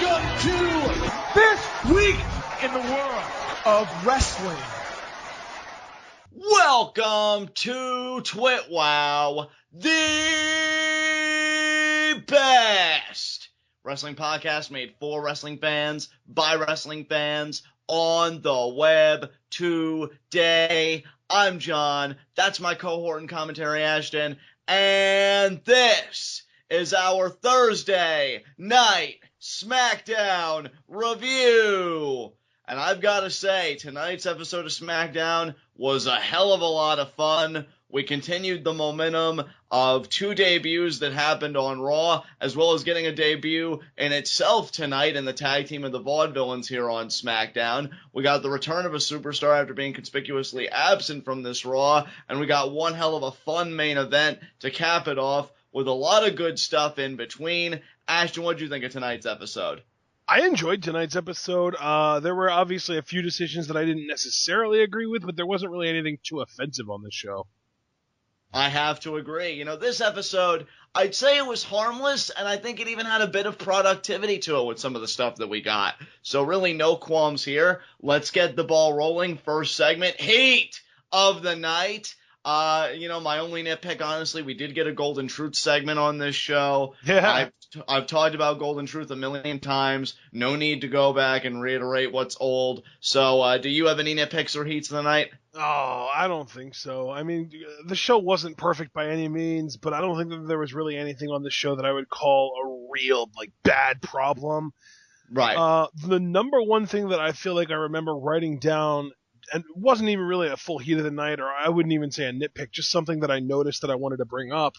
Welcome to this week in the world of wrestling. Welcome to TWitWoW, the best wrestling podcast made for wrestling fans, by wrestling fans, on the web today. I'm John, that's my cohort and commentary Ashton, and this is our Thursday night Smackdown review. And I've got to say, tonight's episode of Smackdown was a hell of a lot of fun. We continued the momentum of two debuts that happened on Raw, as well as getting a debut in itself tonight in the tag team of the Vaudevillains here on SmackDown. We got the return of a superstar after being conspicuously absent from this Raw, and we got one hell of a fun main event to cap it off with a lot of good stuff in between. Ashton, what did you think of tonight's episode? I enjoyed tonight's episode. There were obviously a few decisions that I didn't necessarily agree with, but there wasn't really anything too offensive on the show. I have to agree. You know, this episode, I'd say it was harmless, and I think it even had a bit of productivity to it with some of the stuff that we got. So really no qualms here. Let's get the ball rolling. First segment, heat of the night. My only nitpick, honestly, we did get a Golden Truth segment on this show. Yeah. I've talked about Golden Truth a million times. No need to go back and reiterate what's old. So, do you have any nitpicks or heats of the night? Oh, I don't think so. I mean, the show wasn't perfect by any means, but I don't think that there was really anything on the show that I would call a real, bad problem. Right. The number one thing that I feel like I remember writing down, and it wasn't even really a full heat of the night, or I wouldn't even say a nitpick, just something that I noticed that I wanted to bring up.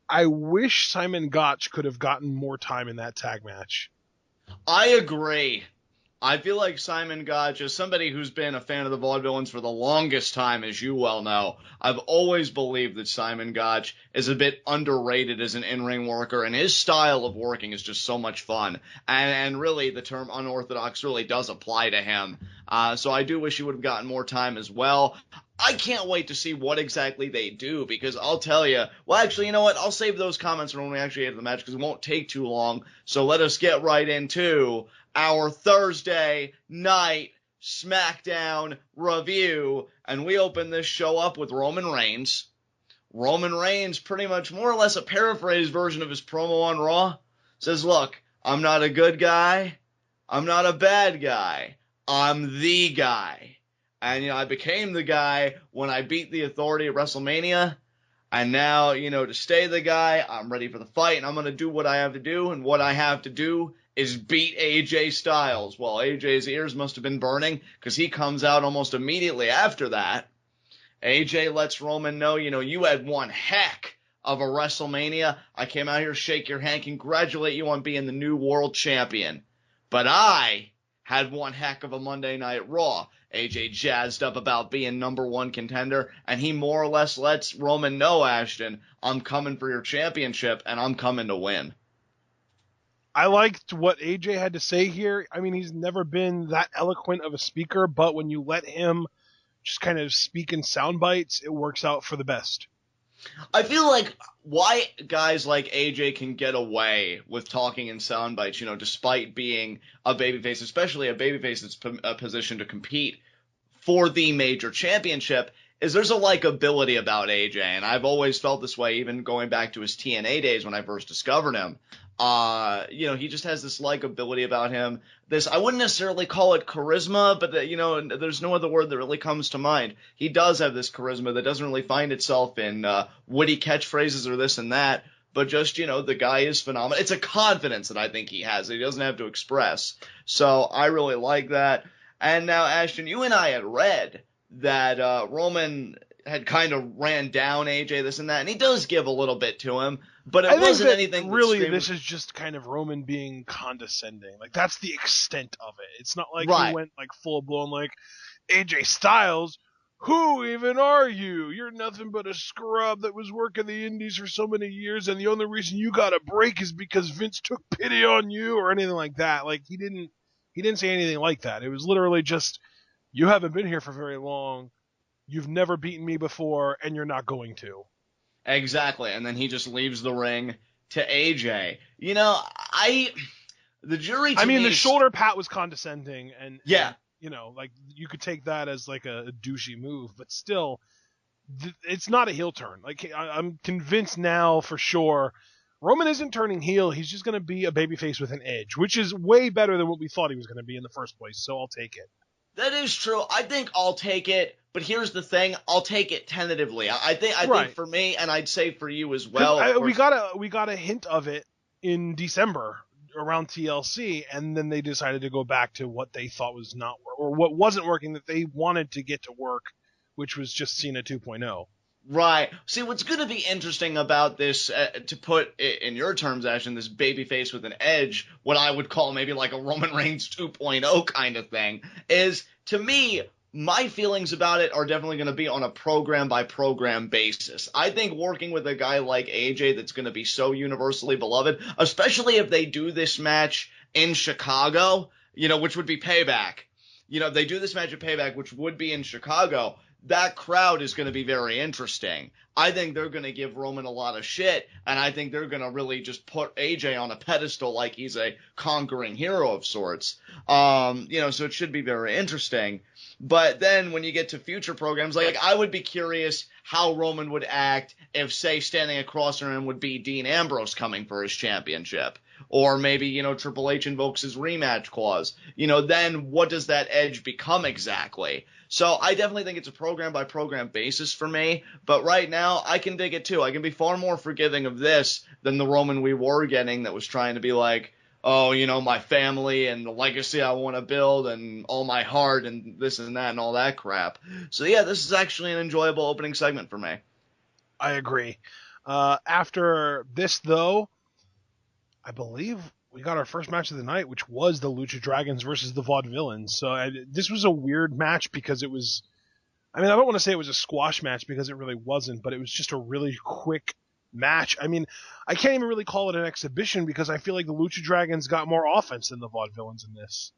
I wish Simon Gotch could have gotten more time in that tag match. I agree. I feel like Simon Gotch, as somebody who's been a fan of the Vaudevillains for the longest time, as you well know, I've always believed that Simon Gotch is a bit underrated as an in-ring worker, and his style of working is just so much fun. And really, the term unorthodox really does apply to him. So I do wish he would have gotten more time as well. I can't wait to see what exactly they do, because I'll tell you, well, actually, you know what? I'll save those comments for when we actually get to the match, because it won't take too long. So let us get right into our Thursday night SmackDown review. And we open this show up with Roman Reigns. Roman Reigns, pretty much more or less a paraphrase version of his promo on Raw, says, look, I'm not a good guy. I'm not a bad guy. I'm the guy. And, I became the guy when I beat the Authority at WrestleMania. And now, to stay the guy, I'm ready for the fight, and I'm going to do what I have to do. And what I have to do is beat AJ Styles. Well, AJ's ears must have been burning, because he comes out almost immediately after that. AJ lets Roman know, you had one heck of a WrestleMania. I came out here to shake your hand, congratulate you on being the new world champion. But I had one heck of a Monday Night Raw. AJ jazzed up about being number one contender, and he more or less lets Roman know, Ashton, I'm coming for your championship, and I'm coming to win. I liked what AJ had to say here. I mean, he's never been that eloquent of a speaker, but when you let him just kind of speak in sound bites, it works out for the best. I feel like why guys like AJ can get away with talking in sound bites, despite being a babyface, especially a babyface that's positioned to compete for the major championship, is there's a likability about AJ, and I've always felt this way, even going back to his TNA days when I first discovered him. He just has this likability about him. I wouldn't necessarily call it charisma, but there's no other word that really comes to mind. He does have this charisma that doesn't really find itself in witty catchphrases or this and that, but just, the guy is phenomenal. It's a confidence that I think he has that he doesn't have to express. So I really like that. And now, Ashton, you and I had read that Roman had kind of ran down AJ, this and that, and he does give a little bit to him, but it wasn't anything. Really, this is just kind of Roman being condescending. That's the extent of it. It's not like right. He went full blown AJ Styles. Who even are you? You're nothing but a scrub that was working the indies for so many years, and the only reason you got a break is because Vince took pity on you, or anything like that. He didn't say anything like that. It was literally just, you haven't been here for very long. You've never beaten me before, and you're not going to. Exactly, and then he just leaves the ring to AJ. The jury to I mean, me the shoulder pat was condescending, and yeah. you know, like you could take that as like a douchey move, but still, it's not a heel turn. Like I'm convinced now for sure, Roman isn't turning heel. He's just going to be a babyface with an edge, which is way better than what we thought he was going to be in the first place. So I'll take it. That is true. I think I'll take it, but here's the thing: I'll take it tentatively. I think for me, and I'd say for you as well. We got a hint of it in December around TLC, and then they decided to go back to what they thought was not or what wasn't working that they wanted to get to work, which was just Cena 2.0. Right. See, what's going to be interesting about this, to put it in your terms, Ashton, this babyface with an edge, what I would call maybe like a Roman Reigns 2.0 kind of thing, is, to me, my feelings about it are definitely going to be on a program-by-program basis. I think working with a guy like AJ that's going to be so universally beloved, especially if they do this match in Chicago, which would be Payback. If they do this match at Payback, which would be in Chicago, that crowd is going to be very interesting. I think they're going to give Roman a lot of shit, and I think they're going to really just put AJ on a pedestal like he's a conquering hero of sorts. So it should be very interesting. But then when you get to future programs, like I would be curious how Roman would act if, say, standing across from him would be Dean Ambrose coming for his championship. Or maybe, Triple H invokes his rematch clause. Then what does that edge become exactly? So I definitely think it's a program-by-program basis for me. But right now, I can dig it too. I can be far more forgiving of this than the Roman we were getting that was trying to be like, oh, my family and the legacy I want to build and all my heart and this and that and all that crap. So yeah, this is actually an enjoyable opening segment for me. I agree. After this, though, I believe we got our first match of the night, which was the Lucha Dragons versus the Vaudevillains. So this was a weird match because it was, I don't want to say it was a squash match because it really wasn't, but it was just a really quick match. I can't even really call it an exhibition because I feel like the Lucha Dragons got more offense than the Vaudevillains in this.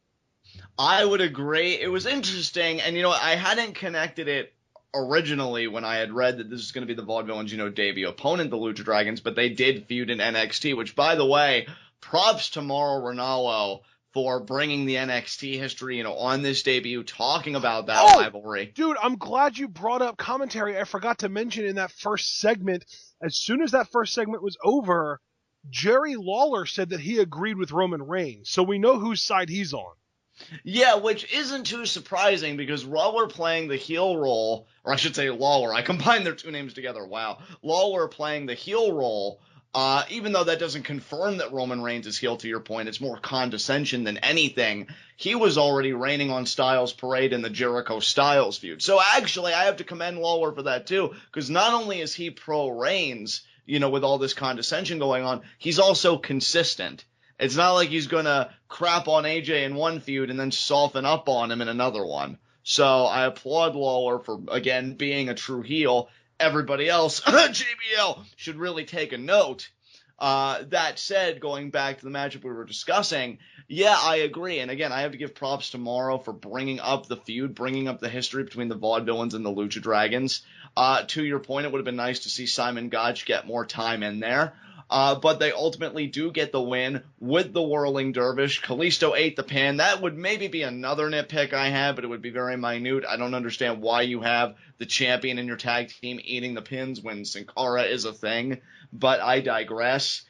I would agree. It was interesting, and I hadn't connected it originally when I had read that this was going to be the Vaudevillains, debut opponent, the Lucha Dragons, but they did feud in NXT, which, by the way, props to Mauro Ranallo for bringing the NXT history, on this debut, talking about that rivalry. Dude, I'm glad you brought up commentary. I forgot to mention in that first segment, as soon as that first segment was over, Jerry Lawler said that he agreed with Roman Reigns, so we know whose side he's on. Yeah, which isn't too surprising because Lawler playing the heel role, or I should say Lawler, I combined their two names together, wow. Lawler playing the heel role, even though that doesn't confirm that Roman Reigns is heel, to your point, it's more condescension than anything. He was already raining on Styles' parade in the Jericho-Styles feud. So actually, I have to commend Lawler for that too, because not only is he pro-Reigns, with all this condescension going on, he's also consistent. It's not like he's going to crap on AJ in one feud and then soften up on him in another one. So I applaud Lawler for, again, being a true heel. Everybody else, JBL, should really take a note. That said, going back to the matchup we were discussing, yeah, I agree. And again, I have to give props to Mauro for bringing up the feud, bringing up the history between the Vaudevillains and the Lucha Dragons. To your point, it would have been nice to see Simon Gotch get more time in there. But they ultimately do get the win with the Whirling Dervish. Kalisto ate the pin. That would maybe be another nitpick I have, but it would be very minute. I don't understand why you have the champion in your tag team eating the pins when Sin Cara is a thing, but I digress.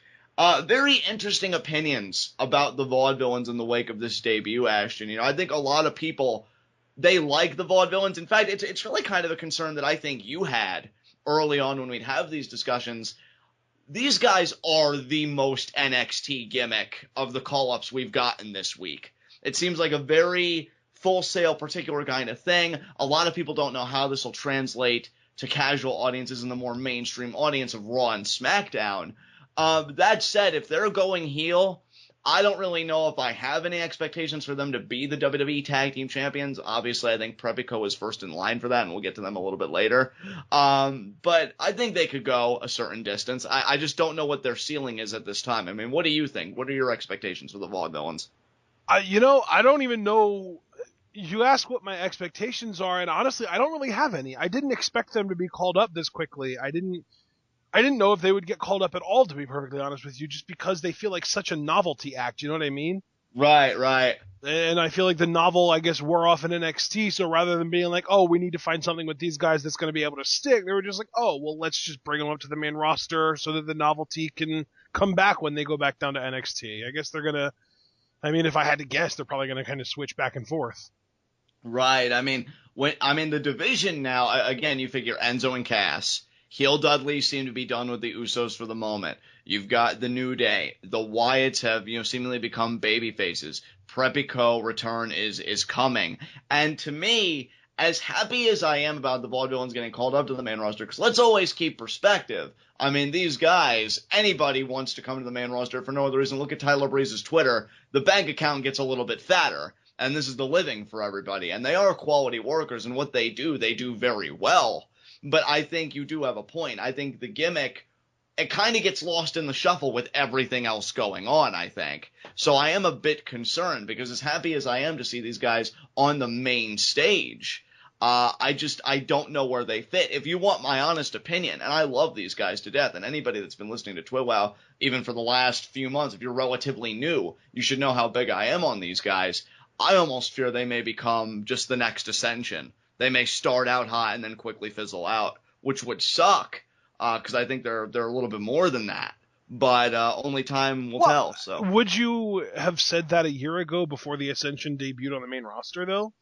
Very interesting opinions about the Vaudevillains in the wake of this debut, Ashton. I think a lot of people, they like the Vaudevillains. In fact, it's really kind of a concern that I think you had early on when we'd have these discussions. These guys are the most NXT gimmick of the call-ups we've gotten this week. It seems like a very Full Sail particular kind of thing. A lot of people don't know how this will translate to casual audiences and the more mainstream audience of Raw and SmackDown. That said, if they're going heel, I don't really know if I have any expectations for them to be the WWE Tag Team Champions. Obviously, I think Prepico is first in line for that, and we'll get to them a little bit later. But I think they could go a certain distance. I just don't know what their ceiling is at this time. What do you think? What are your expectations for the Vaudevillains? I don't even know. You ask what my expectations are, and honestly, I don't really have any. I didn't expect them to be called up this quickly. I didn't know if they would get called up at all, to be perfectly honest with you, just because they feel like such a novelty act. You know what I mean? Right. And I feel like the novel, I guess, wore off in NXT. So rather than being like, oh, we need to find something with these guys that's going to be able to stick, they were just like, oh, well, let's just bring them up to the main roster so that the novelty can come back when they go back down to NXT. I guess they're going to, I mean, if I had to guess, they're probably going to kind of switch back and forth. Right. I mean, the division now, again, you figure Enzo and Cass. Heel Dudley seem to be done with the Usos for the moment. You've got the New Day. The Wyatts have, seemingly become baby faces. Prepico return is coming. And to me, as happy as I am about the Vaudevillains getting called up to the main roster, because let's always keep perspective. I mean, these guys, anybody wants to come to the main roster for no other reason. Look at Tyler Breeze's Twitter. The bank account gets a little bit fatter. And this is the living for everybody. And they are quality workers, and what they do very well. But I think you do have a point. I think the gimmick, it kind of gets lost in the shuffle with everything else going on, I think. So I am a bit concerned, because as happy as I am to see these guys on the main stage, I don't know where they fit. If you want my honest opinion, and I love these guys to death, and anybody that's been listening to TWitWoW, even for the last few months, if you're relatively new, you should know how big I am on these guys. I almost fear they may become just the next Ascension. They may start out hot and then quickly fizzle out, which would suck, because I think they're a little bit more than that. But only time will tell. So, would you have said that a year ago before the Ascension debuted on the main roster, though?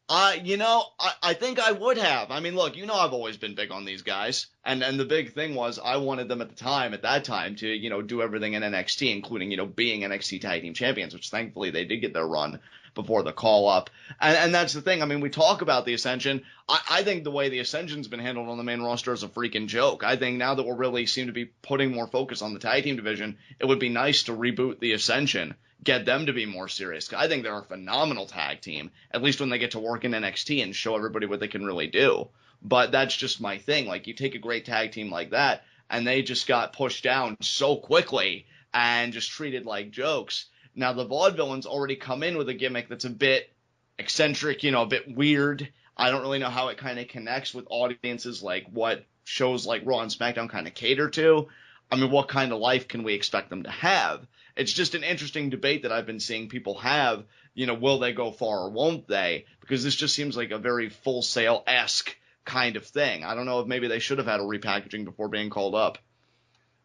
I think I would have. I mean, look, I've always been big on these guys, and the big thing was I wanted them at that time to, do everything in NXT, including, being NXT Tag Team Champions, which thankfully they did get their run before the call up. And that's the thing. I mean, we talk about the Ascension. I think the way the Ascension's been handled on the main roster is a freaking joke. I think now that we really seem to be putting more focus on the tag team division, it would be nice to reboot the Ascension, get them to be more serious. I think they're a phenomenal tag team, at least when they get to work in NXT and show everybody what they can really do. But that's just my thing. Like, you take a great tag team like that, and they just got pushed down so quickly and just treated like jokes. Now, the Vaudevillains already come in with a gimmick that's a bit eccentric, a bit weird. I don't really know how it kind of connects with audiences, like what shows like Raw and SmackDown kind of cater to. I mean, what kind of life can we expect them to have? It's just an interesting debate that I've been seeing people have. Will they go far or won't they? Because this just seems like a very Full Sail-esque kind of thing. I don't know if maybe they should have had a repackaging before being called up.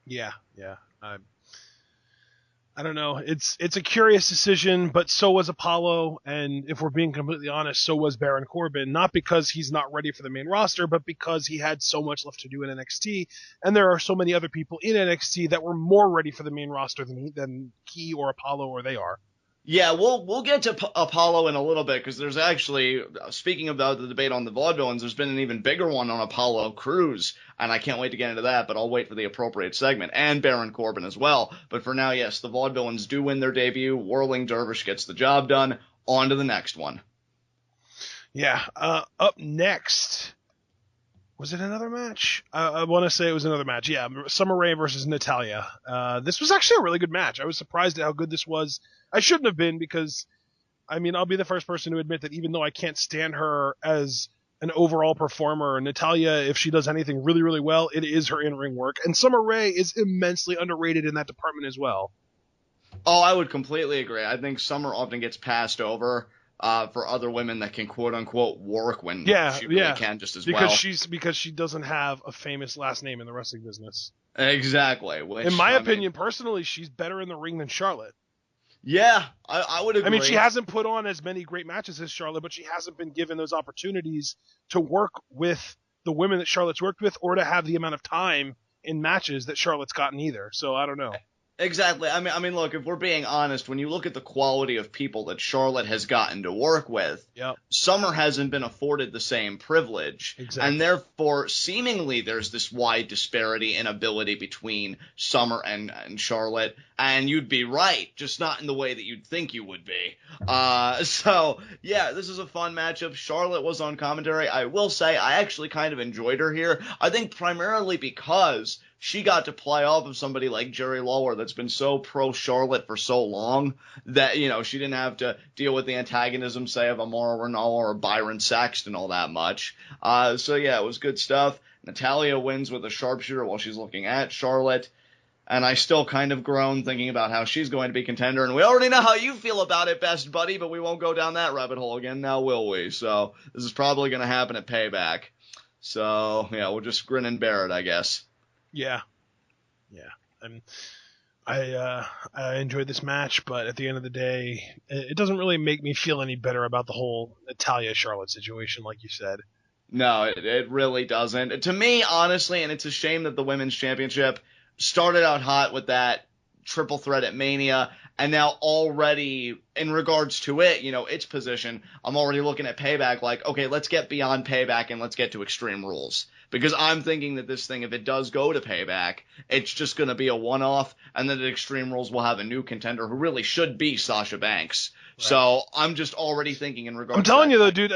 Yeah. I don't know. It's a curious decision, but so was Apollo, and if we're being completely honest, so was Baron Corbin. Not because he's not ready for the main roster, but because he had so much left to do in NXT, and there are so many other people in NXT that were more ready for the main roster than he or Apollo or they are. Yeah, we'll get to Apollo in a little bit, because there's actually, speaking of the debate on the Vaudevillains, there's been an even bigger one on Apollo Crews, and I can't wait to get into that, but I'll wait for the appropriate segment, and Baron Corbin as well. But for now, yes, the Vaudevillains do win their debut. Whirling Dervish gets the job done. On to the next one. Yeah, up next, was it another match? I want to say it was another match. Yeah, Summer Rae versus Natalya. This was actually a really good match. I was surprised at how good this was. I shouldn't have been, because, I mean, I'll be the first person to admit that even though I can't stand her as an overall performer, Natalya, if she does anything really, really well, it is her in-ring work. And Summer Rae is immensely underrated in that department as well. Oh, I would completely agree. I think Summer often gets passed over for other women that can quote-unquote work when she really can just as well. Because she doesn't have a famous last name in the wrestling business. Exactly. In my opinion, personally, she's better in the ring than Charlotte. Yeah, I would agree. I mean, she hasn't put on as many great matches as Charlotte, but she hasn't been given those opportunities to work with the women that Charlotte's worked with, or to have the amount of time in matches that Charlotte's gotten either. So I don't know. Exactly. I mean, look, if we're being honest, when you look at the quality of people that Charlotte has gotten to work with, Summer hasn't been afforded the same privilege. Exactly. And therefore, seemingly, there's this wide disparity in ability between Summer and Charlotte. And you'd be right, just not in the way that you'd think you would be. So, yeah, this is a fun matchup. Charlotte was on commentary. I will say I actually kind of enjoyed her here. I think primarily because she got to play off of somebody like Jerry Lawler that's been so pro-Charlotte for so long that, she didn't have to deal with the antagonism, say, of Amara Ranallo or Byron Saxton all that much. So, yeah, it was good stuff. Natalya wins with a sharpshooter while she's looking at Charlotte. And I still kind of groan thinking about how she's going to be contender. And we already know how you feel about it, best buddy, but we won't go down that rabbit hole again now, will we? So this is probably going to happen at Payback. So, yeah, we'll just grin and bear it, I guess. Yeah. And I enjoyed this match, but at the end of the day, it doesn't really make me feel any better about the whole Natalya-Charlotte situation, like you said. No, it really doesn't. To me, honestly, and it's a shame that the Women's Championship started out hot with that triple threat at Mania, and now already, in regards to it, its position, I'm already looking at Payback like, okay, let's get beyond Payback and let's get to Extreme Rules. Because I'm thinking that this thing, if it does go to Payback, it's just going to be a one-off, and then at Extreme Rules we'll have a new contender who really should be Sasha Banks. Right. So I'm just already thinking in regards to I'm telling you, though, dude,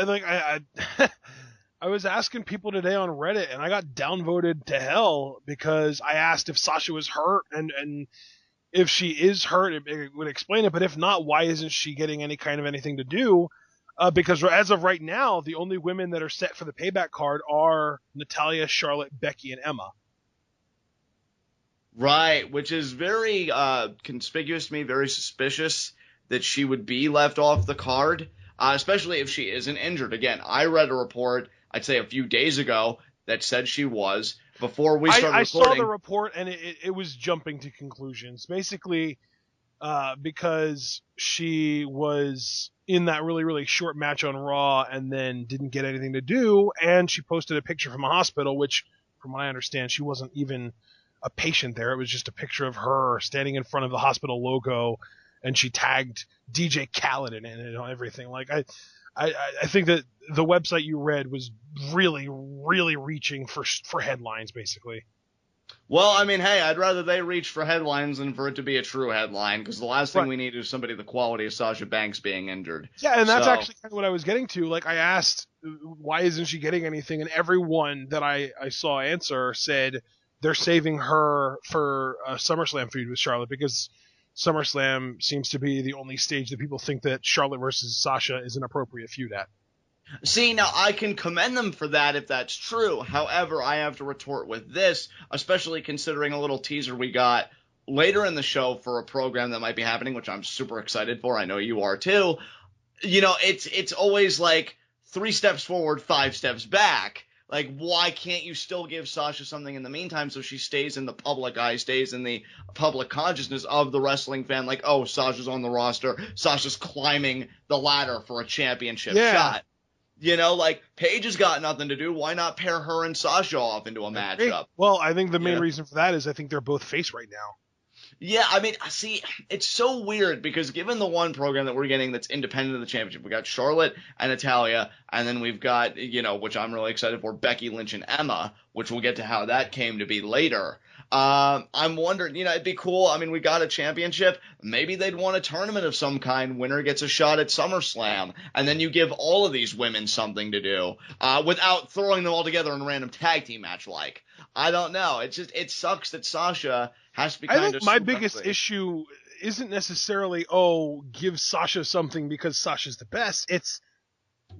I was asking people today on Reddit, and I got downvoted to hell because I asked if Sasha was hurt, and if she is hurt, it would explain it. But if not, why isn't she getting any kind of anything to do? Because as of right now, the only women that are set for the Payback card are Natalya, Charlotte, Becky, and Emma. Right, which is very conspicuous to me, very suspicious that she would be left off the card, especially if she isn't injured. Again, I read a report, I'd say a few days ago, that said she was. Before we started recording, I saw the report, and it was jumping to conclusions. Basically, because she was in that really, really short match on Raw and then didn't get anything to do, and she posted a picture from a hospital, which, from what I understand, she wasn't even a patient there. It was just a picture of her standing in front of the hospital logo, and she tagged DJ Khaled in it and everything. Like, I think that the website you read was really, really reaching for headlines, basically. Well, I mean, hey, I'd rather they reach for headlines than for it to be a true headline, because the last thing we need is somebody the quality of Sasha Banks being injured. Yeah, and that's actually kind of what I was getting to. Like, I asked, why isn't she getting anything? And everyone that I saw answer said they're saving her for a SummerSlam feud with Charlotte, because SummerSlam seems to be the only stage that people think that Charlotte versus Sasha is an appropriate feud at. See, now I can commend them for that if that's true. However, I have to retort with this, especially considering a little teaser we got later in the show for a program that might be happening, which I'm super excited for. I know you are too. It's always like 3 steps forward, 5 steps back. Like, why can't you still give Sasha something in the meantime so she stays in the public eye, stays in the public consciousness of the wrestling fan? Like, oh, Sasha's on the roster. Sasha's climbing the ladder for a championship shot. Like, Paige has got nothing to do. Why not pair her and Sasha off into a matchup? Well, I think the main reason for that is I think they're both face right now. Yeah, I mean, see, it's so weird because given the one program that we're getting that's independent of the championship, we got Charlotte and Natalya, and then we've got, which I'm really excited for, Becky Lynch and Emma, which we'll get to how that came to be later. I'm wondering, it'd be cool. I mean, we got a championship. Maybe they'd want a tournament of some kind. Winner gets a shot at SummerSlam. And then you give all of these women something to do, without throwing them all together in a random tag team match like. I don't know. It sucks that Sasha has to be kind of. I think my biggest issue isn't necessarily, give Sasha something because Sasha's the best. It's,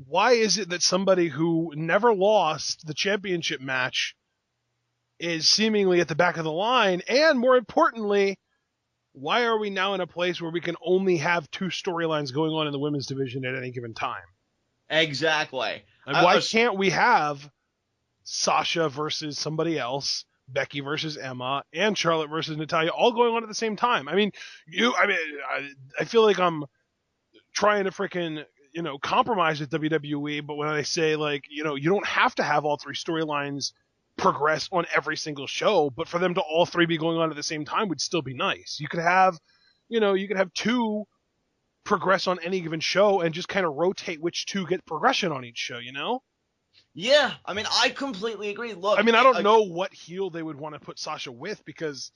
why is it that somebody who never lost the championship match is seemingly at the back of the line? And more importantly, why are we now in a place where we can only have 2 storylines going on in the women's division at any given time? Exactly. Like, why can't we have Sasha versus somebody else, Becky versus Emma, and Charlotte versus Natalya all going on at the same time? I mean, I feel like I'm trying to freaking, compromise with WWE, but when I say, like, you don't have to have all 3 storylines progress on every single show, but for them to all 3 be going on at the same time would still be nice. You could have, 2 progress on any given show and just kind of rotate which 2 get progression on each show, Yeah, I mean, I completely agree. Look, I mean, I don't know what heel they would want to put Sasha with, because,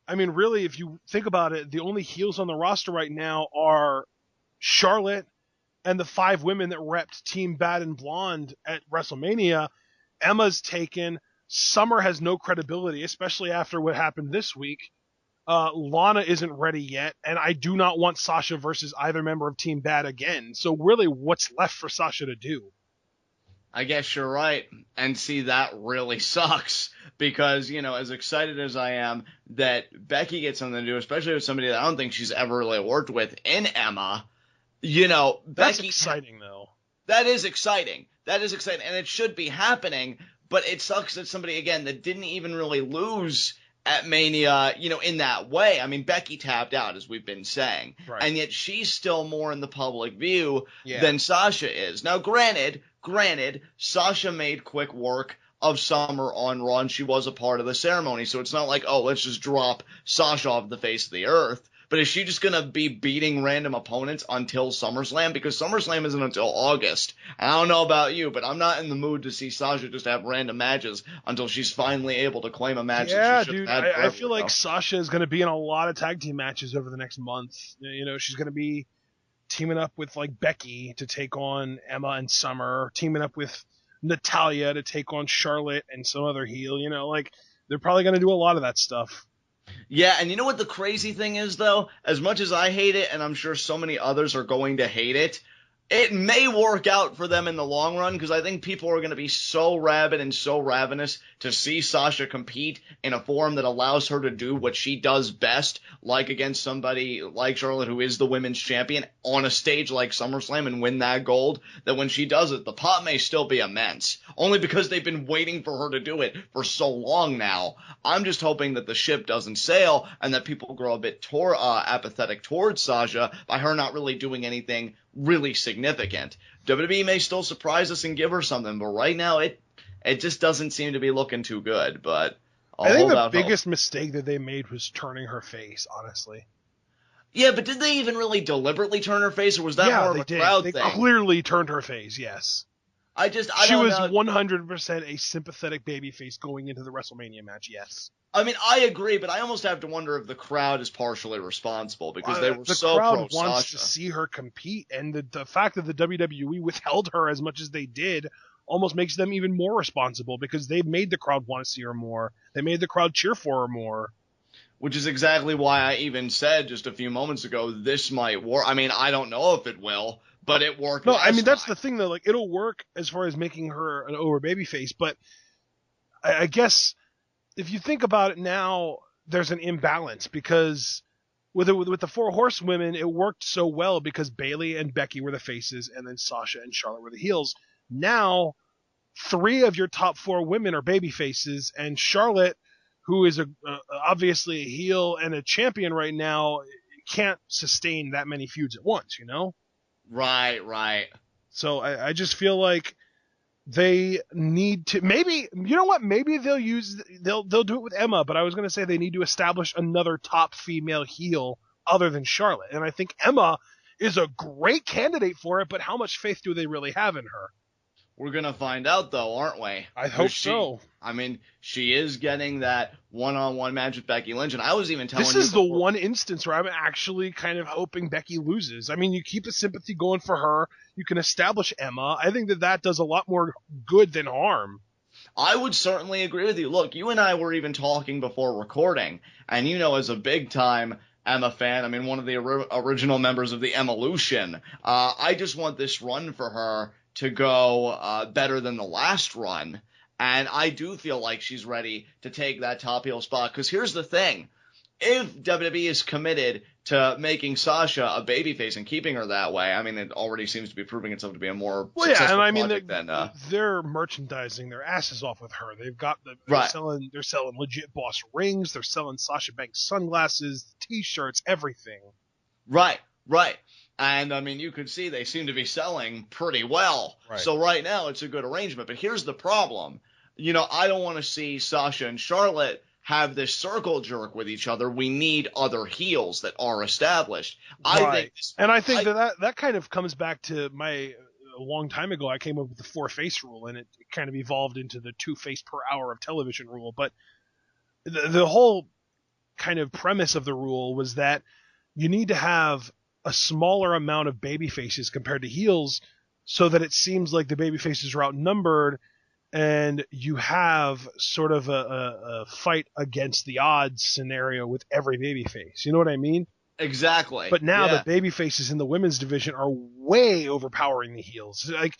I mean, really, if you think about it, the only heels on the roster right now are Charlotte and the 5 women that repped Team Bad and Blonde at WrestleMania. Emma's taken. Summer has no credibility, especially after what happened this week. Lana isn't ready yet, and I do not want Sasha versus either member of Team Bad again. So really, what's left for Sasha to do? I guess you're right. And see, that really sucks because, as excited as I am that Becky gets something to do, especially with somebody that I don't think she's ever really worked with in Emma, That's Becky. exciting, though. That is exciting. That is exciting. And it should be happening, but it sucks that somebody, again, that didn't even really lose at Mania, in that way. I mean, Becky tapped out, as we've been saying. Right. And yet she's still more in the public view Yeah. than Sasha is. Now, granted, Sasha made quick work of Summer on Raw, and she was a part of the ceremony. So it's not like, oh, let's just drop Sasha off the face of the earth. But is she just going to be beating random opponents until SummerSlam? Because SummerSlam isn't until August. And I don't know about you, but I'm not in the mood to see Sasha just have random matches until she's finally able to claim a match. Yeah, that she dude. had forever I feel like ago. Sasha is going to be in a lot of tag team matches over the next month. She's going to be teaming up with like Becky to take on Emma and Summer, teaming up with Natalya to take on Charlotte and some other heel. They're probably going to do a lot of that stuff. Yeah, and you know what the crazy thing is, though? As much as I hate it, and I'm sure so many others are going to hate it, it may work out for them in the long run, because I think people are going to be so rabid and so ravenous to see Sasha compete in a form that allows her to do what she does best, like against somebody like Charlotte, who is the women's champion, on a stage like SummerSlam and win that gold, that when she does it, the pop may still be immense, only because they've been waiting for her to do it for so long now. I'm just hoping that the ship doesn't sail and that people grow a bit apathetic towards Sasha by her not really doing anything really significant. WWE may still surprise us and give her something, but right now it just doesn't seem to be looking too good. But I think the biggest mistake that they made was turning her face, honestly. Yeah, but did they even really deliberately turn her face, or was that more of a crowd thing? They clearly turned her face, yes. She was 100% a sympathetic babyface going into the WrestleMania match, yes. I mean, I agree, but I almost have to wonder if the crowd is partially responsible, because they were so pro-Sasha. The crowd wants to see her compete, and the fact that the WWE withheld her as much as they did almost makes them even more responsible, because they've made the crowd want to see her more. They made the crowd cheer for her more. Which is exactly why I even said just a few moments ago, this might work. I mean, I don't know if it will, but it worked. No, I mean, that's the thing, though. It'll work as far as making her an over babyface, but I guess if you think about it now, there's an imbalance, because with the four horsewomen, it worked so well because Bayley and Becky were the faces, and then Sasha and Charlotte were the heels. Now, 3 of your top 4 women are baby faces, and Charlotte, who is obviously a heel and a champion right now, can't sustain that many feuds at once, Right. So I just feel like they need to, maybe, you know what, maybe they'll do it with Emma, but I was going to say they need to establish another top female heel other than Charlotte. And I think Emma is a great candidate for it, but how much faith do they really have in her? We're going to find out, though, aren't we? I hope so. I mean, she is getting that one-on-one match with Becky Lynch, and I was even telling you... This is the one instance where I'm actually kind of hoping Becky loses. I mean, you keep the sympathy going for her. You can establish Emma. I think that does a lot more good than harm. I would certainly agree with you. Look, you and I were even talking before recording, and as a big-time Emma fan, I mean, one of the original members of the Emmalution, I just want this run for her to go better than the last run. And I do feel like she's ready to take that top heel spot. Because here's the thing. If WWE is committed to making Sasha a babyface and keeping her that way, I mean, it already seems to be proving itself to be a more successful project than... they're merchandising their asses off with her. They've got they're selling legit Boss rings. They're selling Sasha Banks sunglasses, T-shirts, everything. Right. And, I mean, you could see they seem to be selling pretty well. Right. So right now it's a good arrangement. But here's the problem. I don't want to see Sasha and Charlotte have this circle jerk with each other. We need other heels that are established. Right. I think that kind of comes back to a long time ago, I came up with the 4-face rule, and it kind of evolved into the 2-face per hour of television rule. But the whole kind of premise of the rule was that you need to have a smaller amount of baby faces compared to heels, so that it seems like the baby faces are outnumbered, and you have sort of a fight against the odds scenario with every baby face. You know what I mean? Exactly. But now the baby faces in the women's division are way overpowering the heels. Like,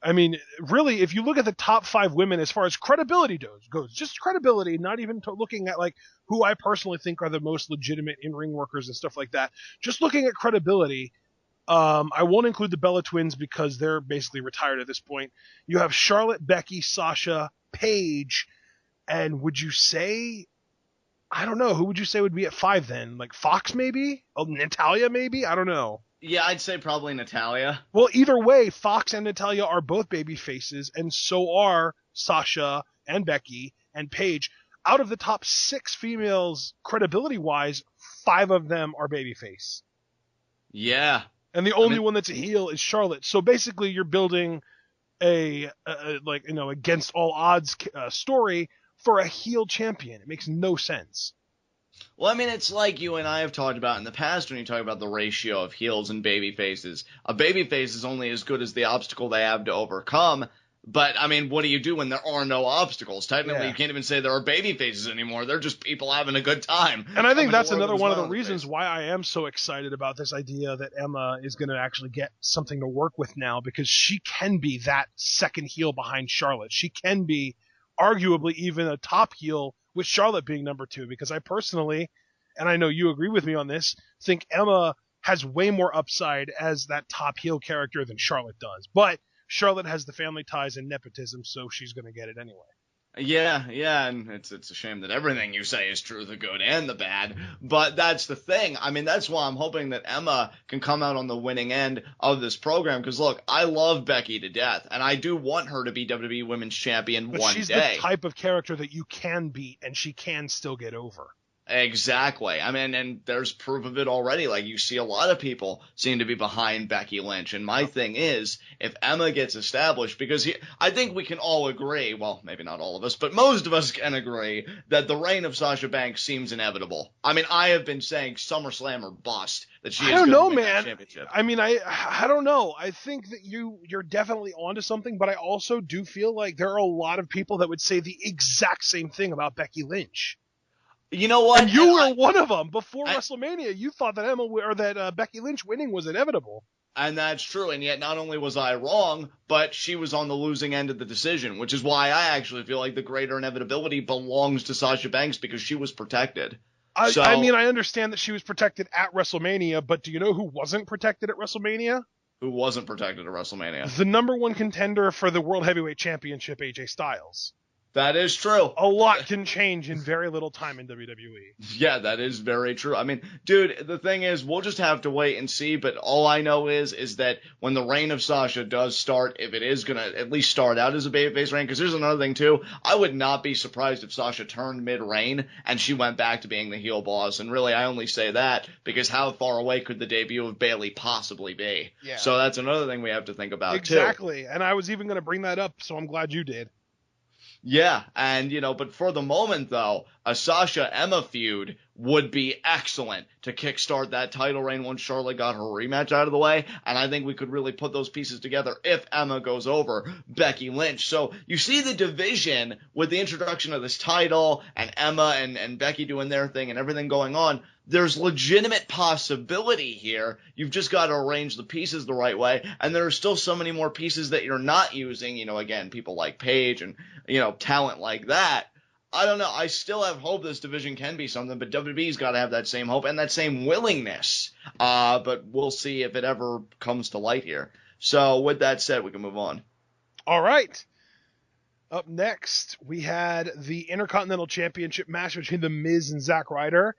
I mean, really, if you look at the top 5 women as far as credibility goes, just credibility, not even looking at like who I personally think are the most legitimate in-ring workers and stuff like that. Just looking at credibility, I won't include the Bella Twins because they're basically retired at this point. You have Charlotte, Becky, Sasha, Paige, and would you say, I don't know, who would you say would be at 5 then? Like Fox maybe? Oh, Natalya maybe? I don't know. Yeah, I'd say probably Natalya. Well, either way, Fox and Natalya are both baby faces, and so are Sasha and Becky and Paige. Out of the top 6 females, credibility-wise, 5 of them are babyface. Yeah. And the only one that's a heel is Charlotte. So basically, you're building a against all odds story for a heel champion. It makes no sense. Well, I mean, it's like you and I have talked about in the past when you talk about the ratio of heels and baby faces. A baby face is only as good as the obstacle they have to overcome. But, I mean, what do you do when there are no obstacles? Technically, You can't even say there are baby faces anymore. They're just people having a good time. And I think that's another one of the reasons why I am so excited about this idea that Emma is going to actually get something to work with now, because she can be that second heel behind Charlotte. She can be arguably even a top heel with Charlotte being number 2, because I personally, and I know you agree with me on this, think Emma has way more upside as that top heel character than Charlotte does. But Charlotte has the family ties and nepotism, so she's going to get it anyway. Yeah, and it's a shame that everything you say is true, the good and the bad, but that's the thing. I mean, that's why I'm hoping that Emma can come out on the winning end of this program, because look, I love Becky to death, and I do want her to be WWE Women's Champion one day. But she's the type of character that you can beat, and she can still get over. Exactly. I mean, and there's proof of it already. Like, you see a lot of people seem to be behind Becky Lynch. And my thing is, if Emma gets established, because I think we can all agree, well, maybe not all of us, but most of us can agree that the reign of Sasha Banks seems inevitable. I mean, I have been saying SummerSlam or bust that she is going to win the championship. I mean, I don't know. I think that you're definitely onto something, but I also do feel like there are a lot of people that would say the exact same thing about Becky Lynch. You know what? And you were one of them. Before WrestleMania, you thought that Becky Lynch winning was inevitable. And that's true. And yet not only was I wrong, but she was on the losing end of the decision, which is why I actually feel like the greater inevitability belongs to Sasha Banks, because she was protected. I mean, I understand that she was protected at WrestleMania, but do you know who wasn't protected at WrestleMania? Who wasn't protected at WrestleMania? The number 1 contender for the World Heavyweight Championship, AJ Styles. That is true. A lot can change in very little time in WWE. Yeah, that is very true. I mean, dude, the thing is, we'll just have to wait and see, but all I know is that when the reign of Sasha does start, if it is going to at least start out as a babyface reign, because here's another thing, too. I would not be surprised if Sasha turned mid-reign and she went back to being the heel boss. And really, I only say that because how far away could the debut of Bayley possibly be? Yeah. So that's another thing we have to think about, too. Exactly. And I was even going to bring that up, so I'm glad you did. Yeah, and, but for the moment, though, a Sasha-Emma feud would be excellent to kickstart that title reign once Charlotte got her rematch out of the way, and I think we could really put those pieces together if Emma goes over Becky Lynch. So you see the division with the introduction of this title, and Emma and Becky doing their thing and everything going on. There's legitimate possibility here. You've just got to arrange the pieces the right way, and there are still so many more pieces that you're not using, again, people like Paige and, talent like that. I don't know. I still have hope this division can be something, but WWE's got to have that same hope and that same willingness. But we'll see if it ever comes to light here. So with that said, we can move on. All right. Up next, we had the Intercontinental Championship match between The Miz and Zack Ryder.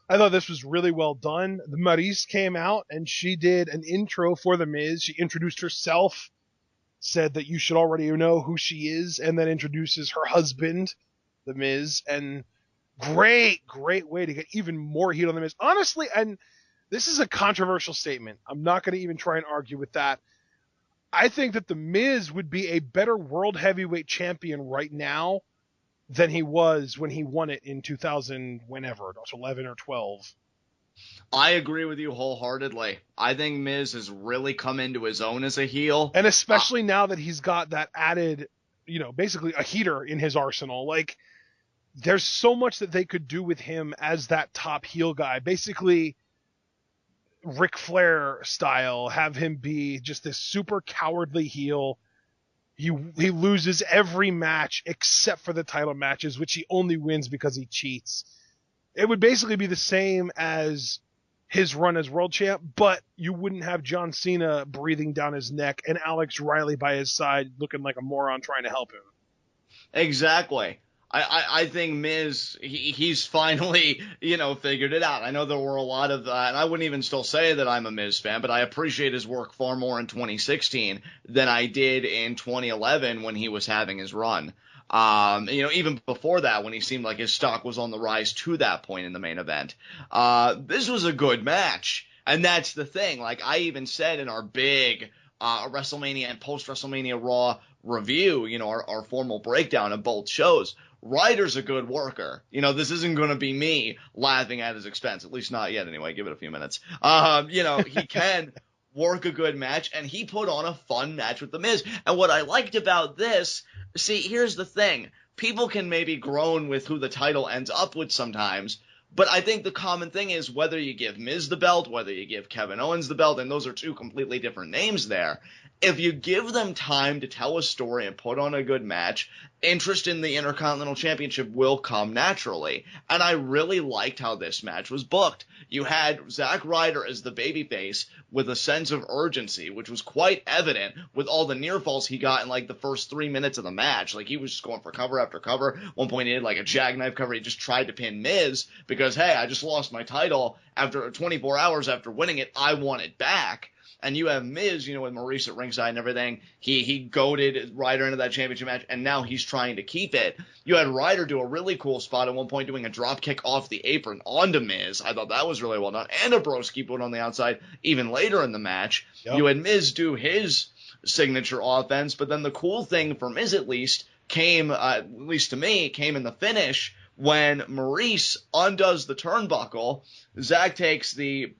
I thought this was really well done. The Maryse came out and she did an intro for The Miz. She introduced herself, said that you should already know who she is, and then introduces her husband, The Miz. And great way to get even more heat on The Miz. Honestly, and this is a controversial statement. I'm not going to even try and argue with that. I think that The Miz would be a better World Heavyweight Champion right now than he was when he won it in 2000, whenever, 11 or 12. I agree with you wholeheartedly. I think Miz has really come into his own as a heel. And especially now that he's got that added, basically a heater in his arsenal. Like, there's so much that they could do with him as that top heel guy. Basically, Ric Flair style, have him be just this super cowardly heel he loses every match except for the title matches, which he only wins because he cheats. It would basically be the same as his run as world champ, but you wouldn't have John Cena breathing down his neck and Alex Riley by his side looking like a moron trying to help him. Exactly. I think Miz, he's finally, figured it out. I know there were a lot of, and I wouldn't even still say that I'm a Miz fan, but I appreciate his work far more in 2016 than I did in 2011 when he was having his run. Even before that, when he seemed like his stock was on the rise to that point in the main event. This was a good match. And that's the thing. Like I even said in our big, WrestleMania and post-WrestleMania Raw review, our formal breakdown of both shows, Ryder's a good worker. This isn't going to be me laughing at his expense, at least not yet anyway. Give it a few minutes. He can work a good match, and he put on a fun match with The Miz. And what I liked about this, see, here's the thing. People can maybe groan with who the title ends up with sometimes, but I think the common thing is whether you give Miz the belt, whether you give Kevin Owens the belt, and those are two completely different names there. If you give them time to tell a story and put on a good match, interest in the Intercontinental Championship will come naturally. And I really liked how this match was booked. You had Zack Ryder as the babyface with a sense of urgency, which was quite evident with all the near falls he got in like the first 3 minutes of the match. Like he was just going for cover after cover. One point he did like a jackknife cover. He just tried to pin Miz because, hey, I just lost my title after 24 hours after winning it. I want it back. And you have Miz, with Maurice at ringside and everything. He goaded Ryder into that championship match, and now he's trying to keep it. You had Ryder do a really cool spot at one point, doing a drop kick off the apron onto Miz. I thought that was really well done. And a broski put on the outside even later in the match. Yep. You had Miz do his signature offense, but then the cool thing for Miz at least came, at least to me, came in the finish when Maurice undoes the turnbuckle. Zack takes the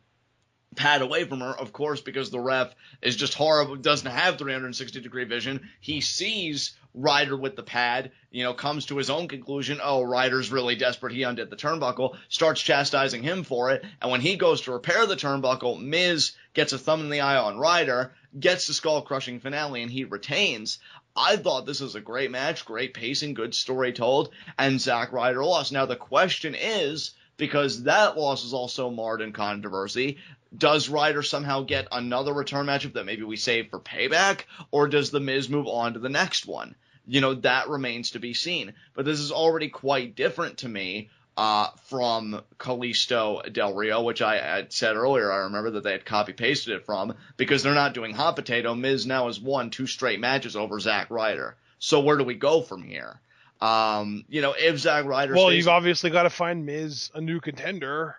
pad away from her, of course, because the ref is just horrible, doesn't have 360-degree vision. He sees Ryder with the pad, comes to his own conclusion, oh, Ryder's really desperate, he undid the turnbuckle, starts chastising him for it, and when he goes to repair the turnbuckle, Miz gets a thumb in the eye on Ryder, gets the skull-crushing finale, and he retains. I thought this was a great match, great pacing, good story told, and Zack Ryder lost. Now, the question is, because that loss is also marred in controversy, does Ryder somehow get another return matchup that maybe we save for Payback, or does The Miz move on to the next one? That remains to be seen. But this is already quite different to me from Kalisto Del Rio, which I had said earlier. I remember that they had copy-pasted it from, because they're not doing hot potato. Miz now has won 2 straight matches over Zack Ryder. So where do we go from here? If Zack Ryder Well, you've obviously got to find Miz a new contender.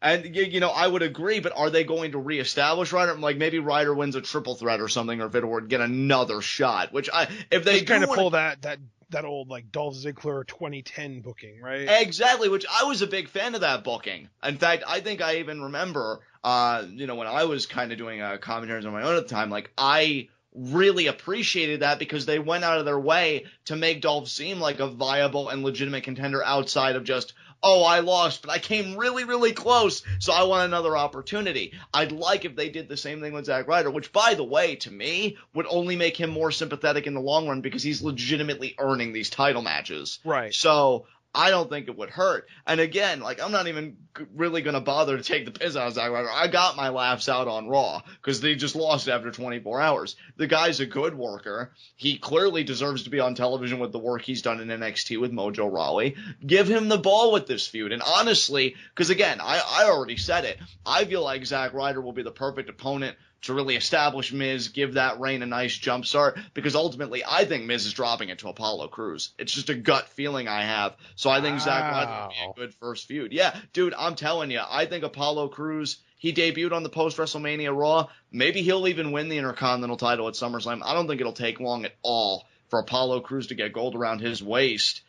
And, I would agree, but are they going to reestablish Ryder? Like, maybe Ryder wins a triple threat or something, or if it would get another shot, if they kind of pull that old, like, Dolph Ziggler 2010 booking, right? Exactly, which I was a big fan of that booking. In fact, I think I even remember, when I was kind of doing commentaries on my own at the time, like, I really appreciated that because they went out of their way to make Dolph seem like a viable and legitimate contender outside of just, oh, I lost, but I came really, really close, so I want another opportunity. I'd like if they did the same thing with Zack Ryder, which, by the way, to me, would only make him more sympathetic in the long run because he's legitimately earning these title matches. Right. So I don't think it would hurt. And again, like, I'm not even really going to bother to take the piss out of Zack Ryder. I got my laughs out on Raw because they just lost after 24 hours. The guy's a good worker. He clearly deserves to be on television with the work he's done in NXT with Mojo Rawley. Give him the ball with this feud. And honestly, because again, I already said it, I feel like Zack Ryder will be the perfect opponent to really establish Miz, give that reign a nice jump start, because ultimately I think Miz is dropping it to Apollo Crews. It's just a gut feeling I have. So I think Zack Ryder will be a good first feud. Yeah, dude, I'm telling you, I think Apollo Crews, he debuted on the post-WrestleMania Raw. Maybe he'll even win the Intercontinental title at SummerSlam. I don't think it'll take long at all for Apollo Crews to get gold around his waist,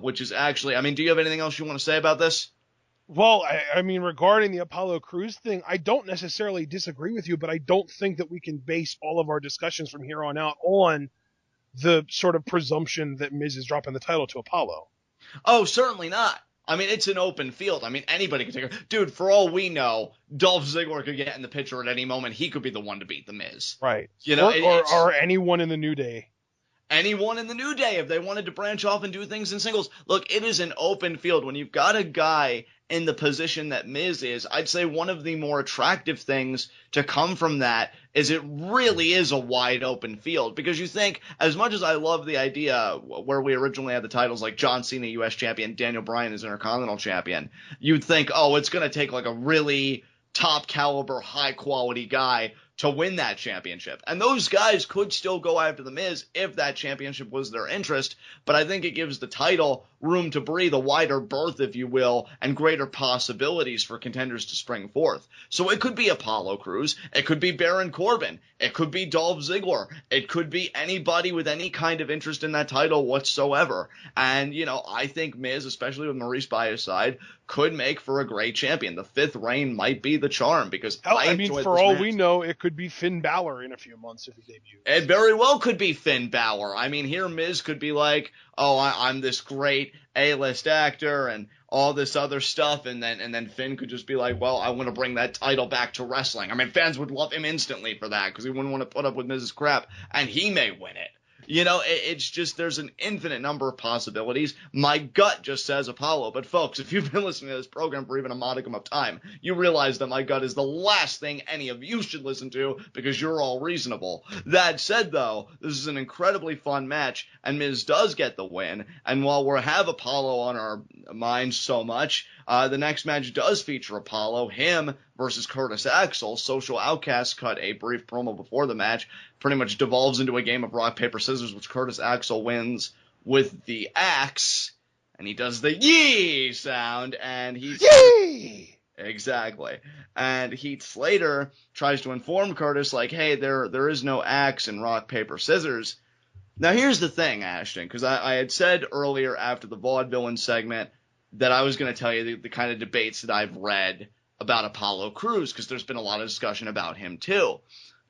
which is actually, I mean, do you have anything else you want to say about this? Well, I mean, regarding the Apollo Crews thing, I don't necessarily disagree with you, but I don't think that we can base all of our discussions from here on out on the sort of presumption that Miz is dropping the title to Apollo. Oh, certainly not. I mean, it's an open field. I mean, anybody could take it. Dude, for all we know, Dolph Ziggler could get in the picture at any moment. He could be the one to beat The Miz. Right. You know, or anyone in the New Day. Anyone in the New Day, if they wanted to branch off and do things in singles. Look, it is an open field. When you've got a guy in the position that Miz is, I'd say one of the more attractive things to come from that is it really is a wide open field. Because you think, as much as I love the idea where we originally had the titles like John Cena, U.S. champion, Daniel Bryan is Intercontinental champion, you'd think, oh, it's going to take like a really top caliber, high quality guy to win that championship. And those guys could still go after The Miz if that championship was their interest, but I think it gives the title room to breathe, a wider berth, if you will, and greater possibilities for contenders to spring forth. So it could be Apollo Crews, it could be Baron Corbin, it could be Dolph Ziggler, it could be anybody with any kind of interest in that title whatsoever. And, you know, I think Miz, especially with Maurice by his side, could make for a great champion. The fifth reign might be the charm, because I mean, for all we know, it could be Finn Balor in a few months if he debuts. It very well could be Finn Balor. I mean, here Miz could be like, oh, I'm this great A-list actor and all this other stuff, and then Finn could just be like, well, I want to bring that title back to wrestling. I mean, fans would love him instantly for that, because he wouldn't want to put up with Miz's crap, and he may win it. You know, it's just, there's an infinite number of possibilities. My gut just says Apollo. But folks, if you've been listening to this program for even a modicum of time, you realize that my gut is the last thing any of you should listen to, because you're all reasonable. That said, though, this is an incredibly fun match, and Miz does get the win. And while we have Apollo on our minds so much, the next match does feature Apollo, him versus Curtis Axel. Social Outcast cut a brief promo before the match. Pretty much devolves into a game of rock, paper, scissors, which Curtis Axel wins with the axe. And he does the yee sound, and he's... Yee! Exactly. And Heath Slater tries to inform Curtis, like, hey, there is no axe in rock, paper, scissors. Now, here's the thing, Ashton, because I had said earlier after the Vaudevillain segment that I was going to tell you the kind of debates that I've read about Apollo Crews, because there's been a lot of discussion about him, too.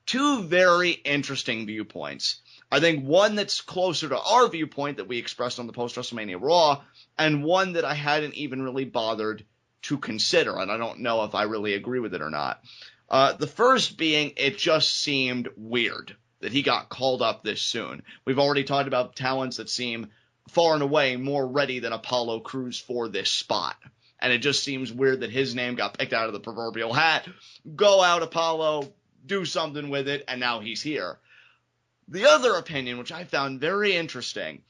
Two very interesting viewpoints. I think one that's closer to our viewpoint that we expressed on the post-WrestleMania Raw, and one that I hadn't even really bothered to consider, and I don't know if I really agree with it or not. The first being, it just seemed weird that he got called up this soon. We've already talked about talents that seem far and away more ready than Apollo Crews for this spot. And it just seems weird that his name got picked out of the proverbial hat. Go out, Apollo, do something with it, and now he's here. The other opinion, which I found very interesting,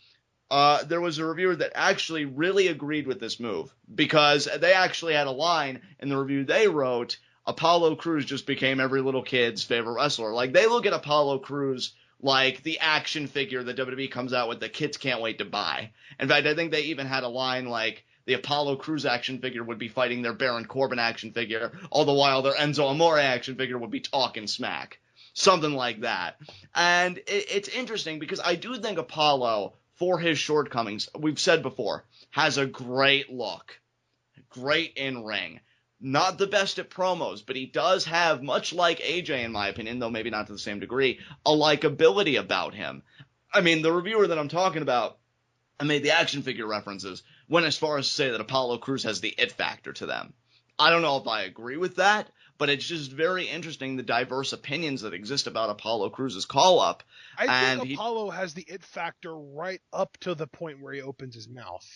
there was a reviewer that actually really agreed with this move, because they actually had a line in the review they wrote, Apollo Crews just became every little kid's favorite wrestler. Like, they look at Apollo Crews like the action figure that WWE comes out with that kids can't wait to buy. In fact, I think they even had a line like, the Apollo Crews action figure would be fighting their Baron Corbin action figure, all the while their Enzo Amore action figure would be talking smack. Something like that. And it's interesting, because I do think Apollo, for his shortcomings, we've said before, has a great look. Great in-ring. Not the best at promos, but he does have, much like AJ in my opinion, though maybe not to the same degree, a likability about him. I mean, the reviewer that I'm talking about, I made the action figure references, went as far as to say that Apollo Crews has the it factor to them. I don't know if I agree with that, but it's just very interesting the diverse opinions that exist about Apollo Crews' call-up. I think Apollo has the it factor right up to the point where he opens his mouth.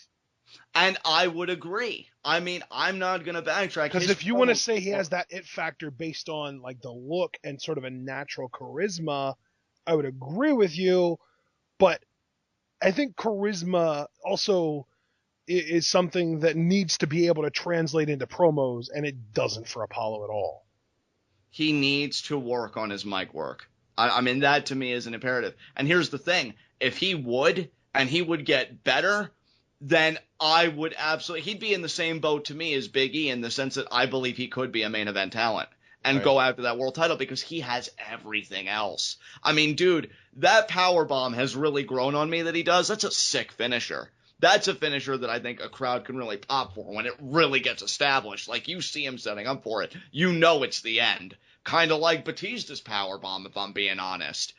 And I would agree. I mean, I'm not going to backtrack. Because if you want to say he has that it factor based on like the look and sort of a natural charisma, I would agree with you. But I think charisma also is something that needs to be able to translate into promos, and it doesn't for Apollo at all. He needs to work on his mic work. I mean, that to me is an imperative. And here's the thing. If he would, and he would get better, then I would absolutely – he'd be in the same boat to me as Big E in the sense that I believe he could be a main event talent and go after that world title, because he has everything else. I mean, dude, that powerbomb has really grown on me that he does. That's a sick finisher. That's a finisher that I think a crowd can really pop for when it really gets established. Like, you see him setting up for it. You know it's the end. Kind of like Batista's powerbomb, if I'm being honest.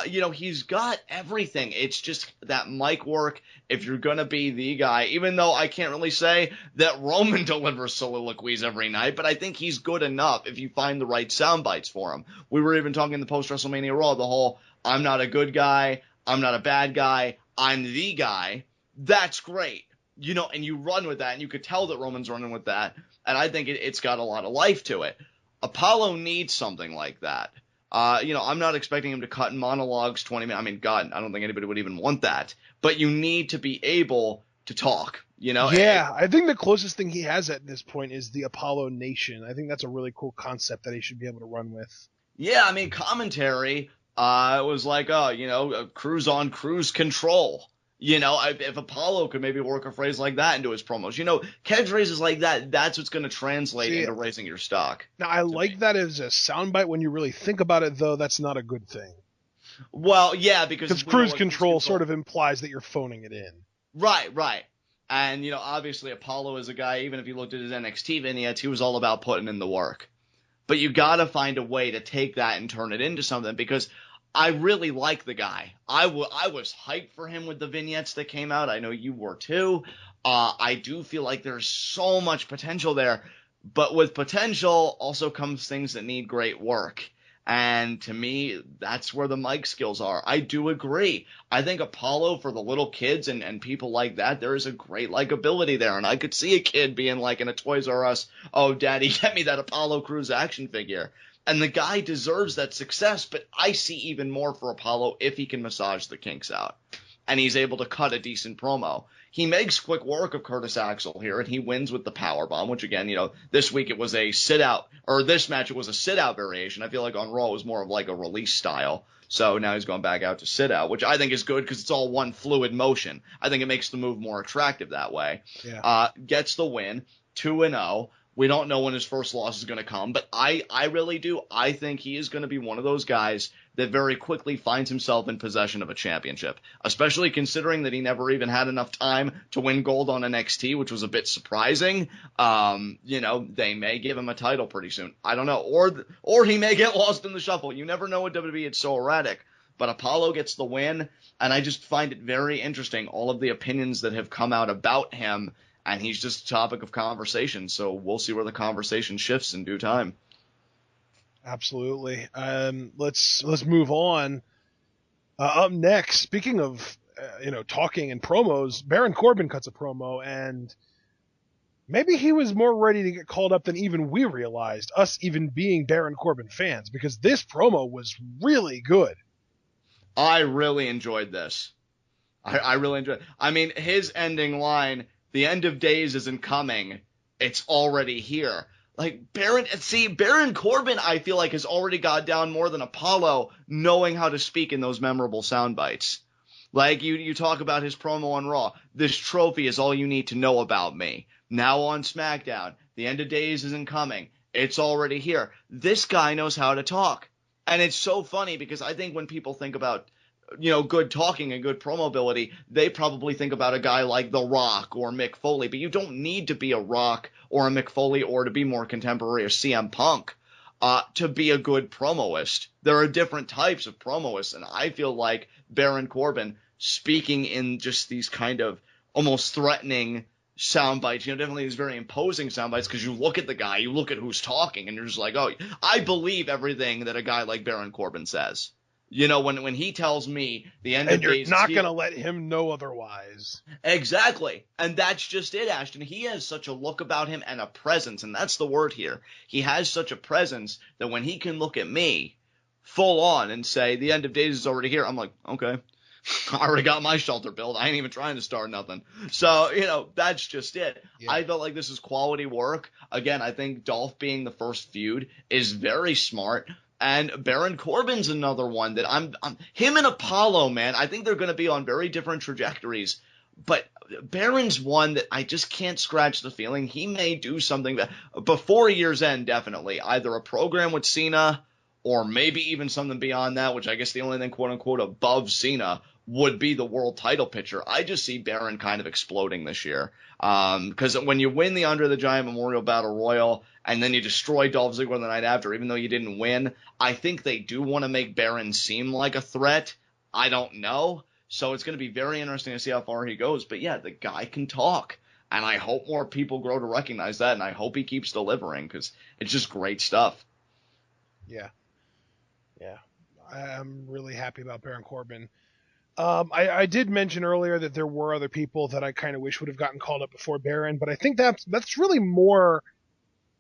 He's got everything. It's just that mic work. If you're going to be the guy, even though I can't really say that Roman delivers soliloquies every night, but I think he's good enough if you find the right sound bites for him. We were even talking in the post-WrestleMania Raw, the whole, I'm not a good guy, I'm not a bad guy, I'm the guy. That's great. And you run with that, and you could tell that Roman's running with that, and I think it's got a lot of life to it. Apollo needs something like that. I'm not expecting him to cut in monologues 20 minutes. I mean, God, I don't think anybody would even want that. But you need to be able to talk, Yeah, I think the closest thing he has at this point is the Apollo Nation. I think that's a really cool concept that he should be able to run with. Yeah, I mean, commentary, it was like, cruise on cruise control. If Apollo could maybe work a phrase like that into his promos, catchphrases like that, that's what's going to translate into raising your stock. Now, I like that as a soundbite. When you really think about it, though, that's not a good thing. Well, yeah, because cruise control sort of implies that you're phoning it in. Right. And, obviously Apollo is a guy, even if you looked at his NXT vignettes, he was all about putting in the work. But you got to find a way to take that and turn it into something, because I really like the guy. I was hyped for him with the vignettes that came out. I know you were too. I do feel like there's so much potential there. But with potential also comes things that need great work. And to me, that's where the mic skills are. I do agree. I think Apollo, for the little kids and people like that, there is a great likability there. And I could see a kid being like in a Toys R Us, oh, Daddy, get me that Apollo Crews action figure. And the guy deserves that success, but I see even more for Apollo if he can massage the kinks out. And he's able to cut a decent promo. He makes quick work of Curtis Axel here, and he wins with the powerbomb, which again, this week it was a sit-out, or this match it was a sit-out variation. I feel like on Raw it was more of like a release style. So now he's going back out to sit-out, which I think is good because it's all one fluid motion. I think it makes the move more attractive that way. Yeah. Gets the win, 2-0. We don't know when his first loss is going to come, but I really do. I think he is going to be one of those guys that very quickly finds himself in possession of a championship, especially considering that he never even had enough time to win gold on NXT, which was a bit surprising. They may give him a title pretty soon. I don't know. Or he may get lost in the shuffle. You never know with WWE. It's so erratic. But Apollo gets the win, and I just find it very interesting, all of the opinions that have come out about him. And he's just a topic of conversation, so we'll see where the conversation shifts in due time. Absolutely. Let's move on. Up next, speaking of talking and promos, Baron Corbin cuts a promo, and maybe he was more ready to get called up than even we realized, us even being Baron Corbin fans, because this promo was really good. I really enjoyed this. I really enjoyed it. I mean, his ending line, the end of days isn't coming, it's already here. Like, Baron Corbin, I feel like, has already got down more than Apollo knowing how to speak in those memorable sound bites. Like, you talk about his promo on Raw. This trophy is all you need to know about me. Now on SmackDown, the end of days isn't coming, it's already here. This guy knows how to talk. And it's so funny because I think when people think about good talking and good promo ability, they probably think about a guy like The Rock or Mick Foley, but you don't need to be a Rock or a Mick Foley or to be more contemporary, a CM Punk, to be a good promoist. There are different types of promoists, and I feel like Baron Corbin, speaking in just these kind of almost threatening sound bites, definitely these very imposing sound bites, because you look at the guy, you look at who's talking, and you're just like, oh, I believe everything that a guy like Baron Corbin says. When he tells me the end of days, and you're not going to let him know otherwise. Exactly. And that's just it, Ashton. He has such a look about him and a presence, and that's the word here. He has such a presence that when he can look at me full on and say, the end of days is already here, I'm like, okay, I already got my shelter built. I ain't even trying to start nothing. So, that's just it. Yeah. I felt like this is quality work. Again, I think Dolph being the first feud is very smart. And Baron Corbin's another one that I'm him and Apollo, man, I think they're going to be on very different trajectories. But Baron's one that I just can't scratch the feeling he may do something that before year's end, definitely. Either a program with Cena or maybe even something beyond that, which I guess the only thing, quote unquote, above Cena would be the world title picture. I just see Baron kind of exploding this year. Because when you win the Andre the Giant Memorial Battle Royal and then you destroy Dolph Ziggler the night after, even though you didn't win, I think they do want to make Baron seem like a threat. I don't know. So it's going to be very interesting to see how far he goes. But yeah, the guy can talk. And I hope more people grow to recognize that. And I hope he keeps delivering because it's just great stuff. Yeah. Yeah. I'm really happy about Baron Corbin. I did mention earlier that there were other people that I kind of wish would have gotten called up before Baron, but I think that's really more.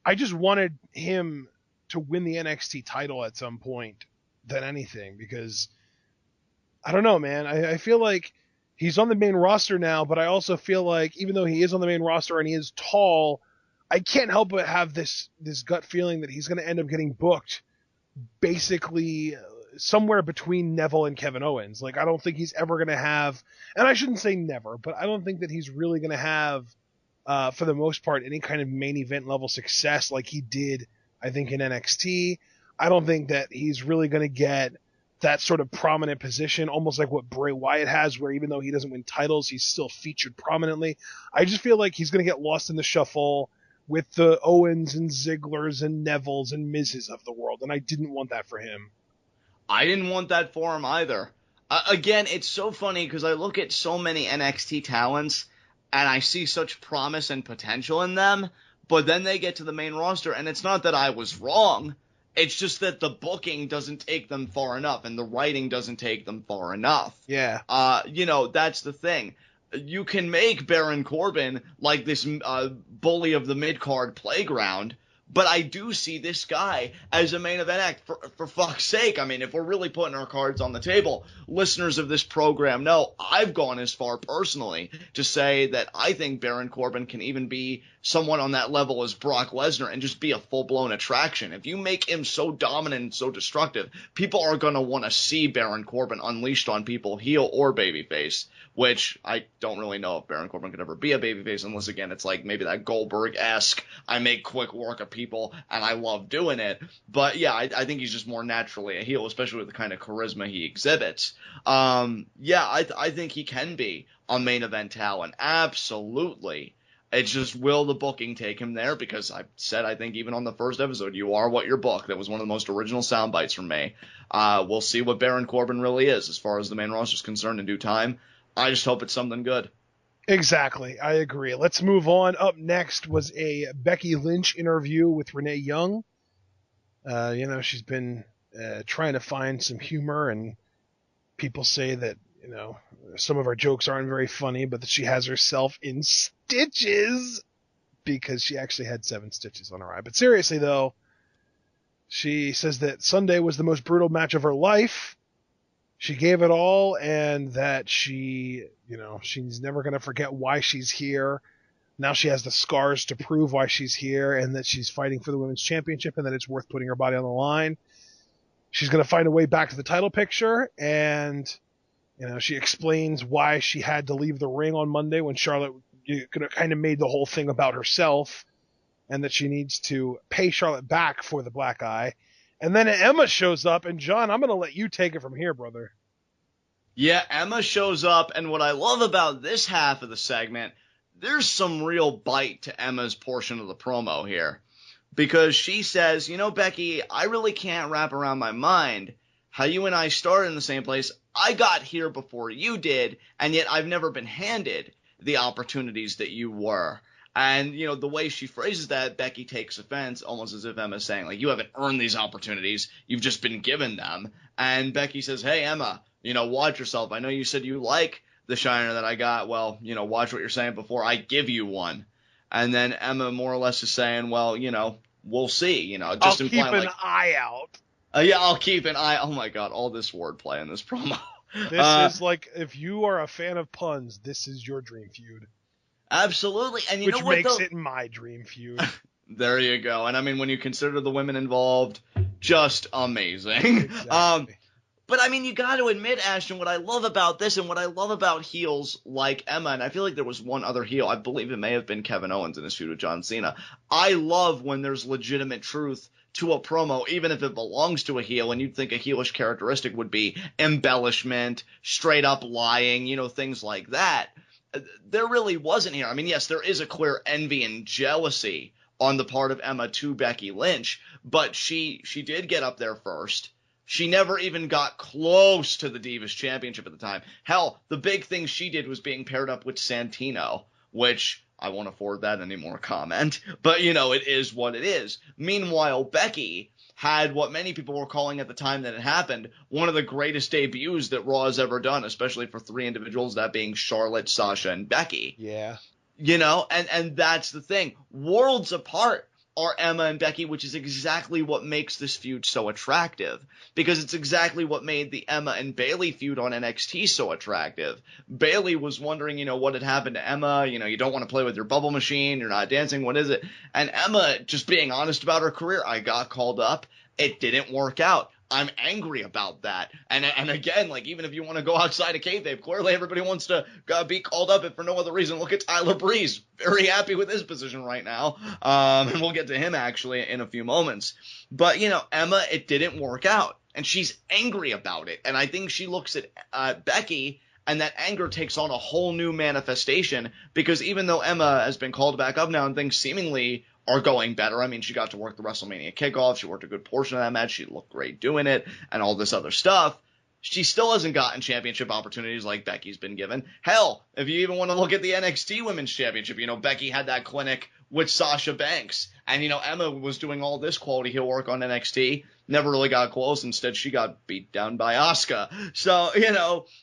I just wanted him to win the NXT title at some point than anything, because I don't know, man. I feel like he's on the main roster now, but I also feel like even though he is on the main roster and he is tall, I can't help but have this gut feeling that he's going to end up getting booked basically somewhere between Neville and Kevin Owens. Like, I don't think he's ever going to have, and I shouldn't say never, but I don't think that he's really going to have, for the most part, any kind of main event level success like he did, I think, in NXT. I don't think that he's really going to get that sort of prominent position, almost like what Bray Wyatt has, where even though he doesn't win titles, he's still featured prominently. I just feel like he's going to get lost in the shuffle with the Owens and Zigglers and Nevilles and Mizes of the world, and I didn't want that for him. I didn't want that for him either. Again, it's so funny because I look at so many NXT talents and I see such promise and potential in them, but then they get to the main roster and it's not that I was wrong. It's just that the booking doesn't take them far enough and the writing doesn't take them far enough. Yeah. That's the thing. You can make Baron Corbin like this bully of the mid-card playground, but I do see this guy as a main event act, for fuck's sake. I mean, if we're really putting our cards on the table, listeners of this program know I've gone as far personally to say that I think Baron Corbin can even be someone on that level as Brock Lesnar and just be a full-blown attraction. If you make him so dominant and so destructive, people are going to want to see Baron Corbin unleashed on people, heel or babyface, which I don't really know if Baron Corbin could ever be a babyface unless, again, it's like maybe that Goldberg-esque, I make quick work of people and I love doing it. But yeah, I think he's just more naturally a heel, especially with the kind of charisma he exhibits. I think he can be a main event talent. Absolutely. It's just, will the booking take him there? Because I said, I think even on the first episode, you are what your book. That was one of the most original sound bites from me. We'll see what Baron Corbin really is as far as the main roster is concerned in due time. I just hope it's something good. Exactly. I agree. Let's move on. Up next was a Becky Lynch interview with Renee Young. She's been trying to find some humor, and people say that, some of our jokes aren't very funny, but that she has herself in stitches because she actually had 7 stitches on her eye. But seriously, though, she says that Sunday was the most brutal match of her life. She gave it all, and that she's never going to forget why she's here. Now she has the scars to prove why she's here, and that she's fighting for the women's championship, and that it's worth putting her body on the line. She's going to find a way back to the title picture, and she explains why she had to leave the ring on Monday when Charlotte kind of made the whole thing about herself, and that she needs to pay Charlotte back for the black eye. And then Emma shows up, and John, I'm going to let you take it from here, brother. Yeah, Emma shows up, and what I love about this half of the segment, there's some real bite to Emma's portion of the promo here. Because she says, Becky, I really can't wrap around my mind how you and I started in the same place. I got here before you did, and yet I've never been handed the opportunities that you were. And, the way she phrases that, Becky takes offense, almost as if Emma's saying, like, you haven't earned these opportunities, you've just been given them. And Becky says, hey, Emma, watch yourself. I know you said you like the shiner that I got. Well, watch what you're saying before I give you one. And then Emma more or less is saying, well, we'll see. Just I'll keep an eye out. I'll keep an eye. Oh, my God, all this wordplay in this promo. This is like, if you are a fan of puns, this is your dream feud. Absolutely. And Which makes it my dream feud. There you go. And I mean, when you consider the women involved, just amazing. Exactly. But I mean, you got to admit, Ashton, what I love about this and what I love about heels like Emma, and I feel like there was one other heel, I believe it may have been Kevin Owens in his feud with John Cena. I love when there's legitimate truth to a promo, even if it belongs to a heel, and you'd think a heelish characteristic would be embellishment, straight up lying, things like that. There really wasn't here. I mean, yes, there is a clear envy and jealousy on the part of Emma to Becky Lynch, but she did get up there first. She never even got close to the Divas Championship at the time. Hell, the big thing she did was being paired up with Santino, which I won't afford that any more comment, but it is what it is. Meanwhile, Becky had what many people were calling at the time that it happened, one of the greatest debuts that Raw has ever done, especially for three individuals, that being Charlotte, Sasha, and Becky. Yeah. And that's the thing. Worlds apart are Emma and Becky, which is exactly what makes this feud so attractive, because it's exactly what made the Emma and Bayley feud on NXT so attractive. Bayley was wondering, what had happened to Emma. You don't want to play with your bubble machine. You're not dancing. What is it? And Emma, just being honest about her career, I got called up. It didn't work out. I'm angry about that. And again, like, even if you want to go outside of kayfabe, clearly everybody wants to be called up if for no other reason. Look at Tyler Breeze. Very happy with his position right now. And we'll get to him actually in a few moments. But, Emma, it didn't work out. And she's angry about it. And I think she looks at Becky, and that anger takes on a whole new manifestation, because even though Emma has been called back up now and things seemingly are going better. I mean, she got to work the WrestleMania kickoff. She worked a good portion of that match. She looked great doing it and all this other stuff. She still hasn't gotten championship opportunities like Becky's been given. Hell, if you even want to look at the NXT Women's Championship, Becky had that clinic with Sasha Banks. And, Emma was doing all this quality heel work on NXT. Never really got close. Instead, she got beat down by Asuka. So,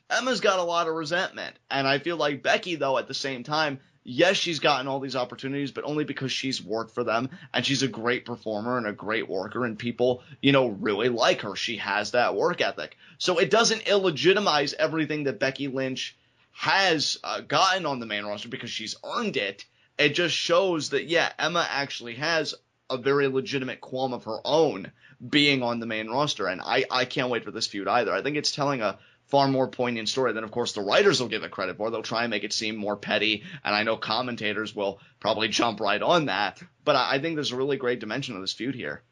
Emma's got a lot of resentment. And I feel like Becky, though, at the same time, yes, she's gotten all these opportunities, but only because she's worked for them, and she's a great performer and a great worker, and people, really like her. She has that work ethic. So it doesn't illegitimize everything that Becky Lynch has gotten on the main roster, because she's earned it. It just shows that, yeah, Emma actually has a very legitimate qualm of her own being on the main roster, and I can't wait for this feud either. I think it's telling a far more poignant story than, of course, the writers will give it credit for. They'll try and make it seem more petty, and I know commentators will probably jump right on that, but I think there's a really great dimension of this feud here.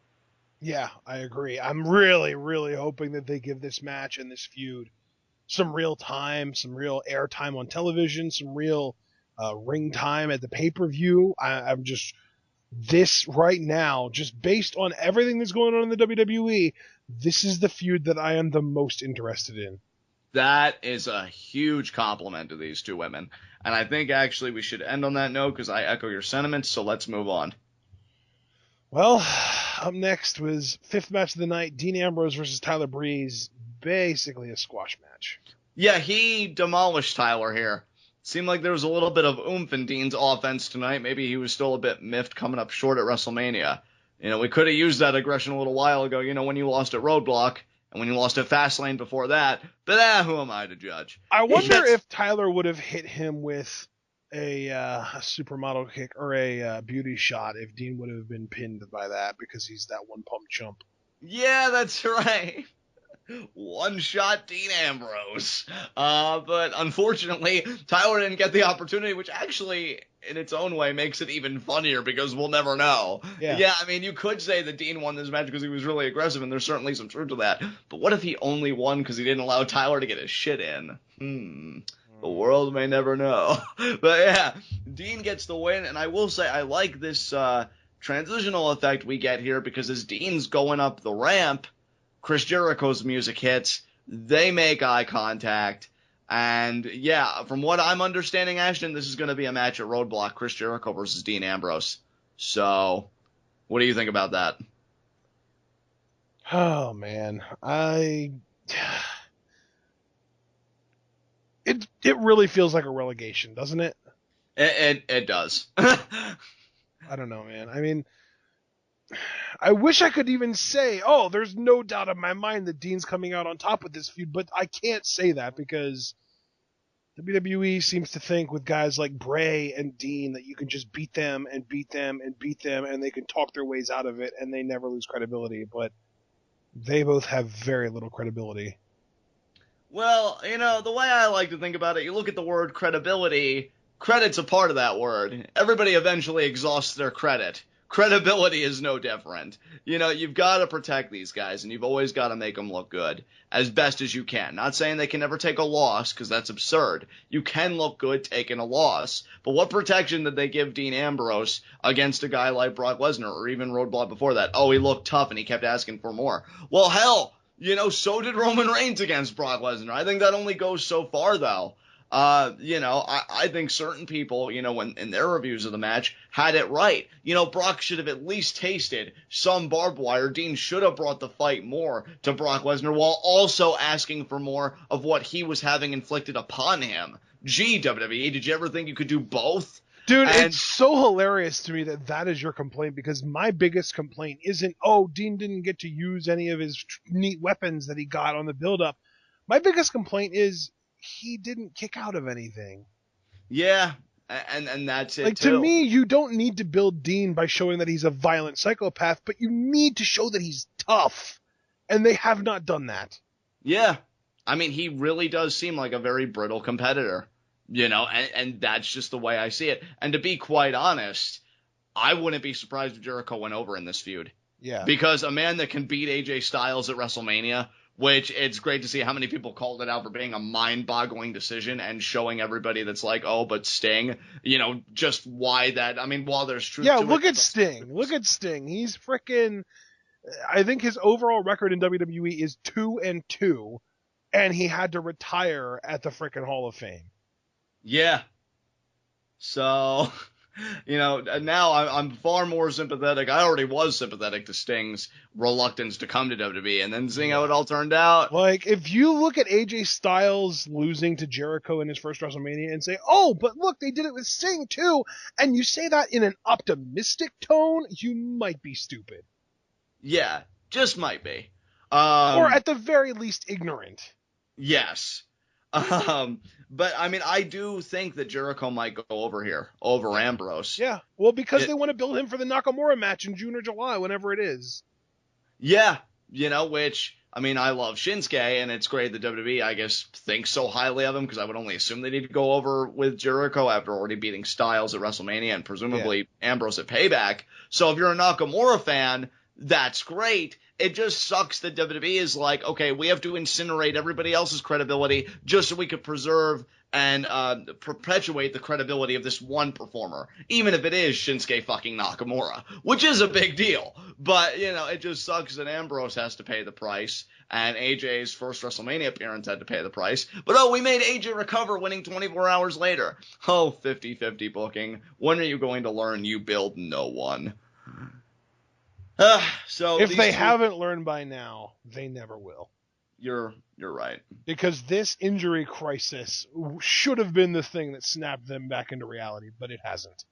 Yeah, I agree. I'm really, really hoping that they give this match and this feud some real time, some real air time on television, some real ring time at the pay-per-view. I'm just, this right now, just based on everything that's going on in the WWE, this is the feud that I am the most interested in. That is a huge compliment to these two women. And I think actually we should end on that note, because I echo your sentiments, so let's move on. Well, up next was fifth match of the night, Dean Ambrose versus Tyler Breeze, basically a squash match. Yeah, he demolished Tyler here. Seemed like there was a little bit of oomph in Dean's offense tonight. Maybe he was still a bit miffed coming up short at WrestleMania. We could have used that aggression a little while ago, when you lost at Roadblock. And when you lost at Fastlane before that, but who am I to judge? I wonder if Tyler would have hit him with a supermodel kick or a beauty shot if Dean would have been pinned by that, because he's that one pump chump. Yeah, that's right. One shot Dean Ambrose. But unfortunately, Tyler didn't get the opportunity, which actually, in its own way, makes it even funnier, because we'll never know. Yeah, I mean, you could say that Dean won this match because he was really aggressive, and there's certainly some truth to that. But what if he only won because he didn't allow Tyler to get his shit in? The world may never know. But yeah, Dean gets the win, and I will say I like this transitional effect we get here, because as Dean's going up the ramp, Chris Jericho's music hits, they make eye contact, and yeah, from what I'm understanding, Ashton, this is going to be a match at Roadblock, Chris Jericho versus Dean Ambrose. So, what do you think about that? Oh, man. It really feels like a relegation, doesn't it? It does. I don't know, man. I mean, I wish I could even say, oh, there's no doubt in my mind that Dean's coming out on top with this feud, but I can't say that, because WWE seems to think with guys like Bray and Dean that you can just beat them and beat them and beat them, and they can talk their ways out of it, and they never lose credibility, but they both have very little credibility. Well, the way I like to think about it, you look at the word credibility, credit's a part of that word. Everybody eventually exhausts their credit. Credibility is no different. You've got to protect these guys, and you've always got to make them look good as best as you can. Not saying they can never take a loss, because that's absurd. You can look good taking a loss. But what protection did they give Dean Ambrose against a guy like Brock Lesnar, or even Roadblock before that? Oh, he looked tough, and he kept asking for more. Well, hell, so did Roman Reigns against Brock Lesnar. I think that only goes so far, though. I think certain people, when in their reviews of the match, had it right. Brock should have at least tasted some barbed wire. Dean should have brought the fight more to Brock Lesnar while also asking for more of what he was having inflicted upon him. Gee, WWE, did you ever think you could do both? Dude, it's so hilarious to me that is your complaint, because my biggest complaint isn't, oh, Dean didn't get to use any of his neat weapons that he got on the build-up. My biggest complaint is he didn't kick out of anything. Yeah, and that's it, like, too. To me, you don't need to build Dean by showing that he's a violent psychopath, but you need to show that he's tough, and they have not done that. Yeah, I mean, he really does seem like a very brittle competitor. And that's just the way I see it. And to be quite honest, I wouldn't be surprised if Jericho went over in this feud. Yeah. Because a man that can beat AJ Styles at WrestleMania, which it's great to see how many people called it out for being a mind-boggling decision and showing everybody that's like, oh, but Sting, just why that. I mean, while there's truth to it. Yeah, look at Sting. Look at Sting. He's freaking, I think his overall record in WWE is 2-2, and he had to retire at the freaking Hall of Fame. Yeah. So, now I'm far more sympathetic. I already was sympathetic to Sting's reluctance to come to WWE, and then seeing how it all turned out. Like, if you look at AJ Styles losing to Jericho in his first WrestleMania and say, oh, but look, they did it with Sting too, and you say that in an optimistic tone, you might be stupid. Yeah, just might be. Or at the very least, ignorant. Yes. But I mean, I do think that Jericho might go over Ambrose. Yeah. Well, because they want to build him for the Nakamura match in June or July, whenever it is. Yeah. Which, I mean, I love Shinsuke, and it's great that WWE, I guess, thinks so highly of him, because I would only assume they need to go over with Jericho after already beating Styles at WrestleMania and presumably Ambrose at Payback. So if you're a Nakamura fan, that's great. It just sucks that WWE is like, okay, we have to incinerate everybody else's credibility just so we could preserve and perpetuate the credibility of this one performer, even if it is Shinsuke fucking Nakamura, which is a big deal. But, it just sucks that Ambrose has to pay the price, and AJ's first WrestleMania appearance had to pay the price. But, we made AJ recover, winning 24 hours later. Oh, 50-50 booking. When are you going to learn you build no one? So if they haven't learned by now, they never will. You're right. Because this injury crisis should have been the thing that snapped them back into reality, but it hasn't.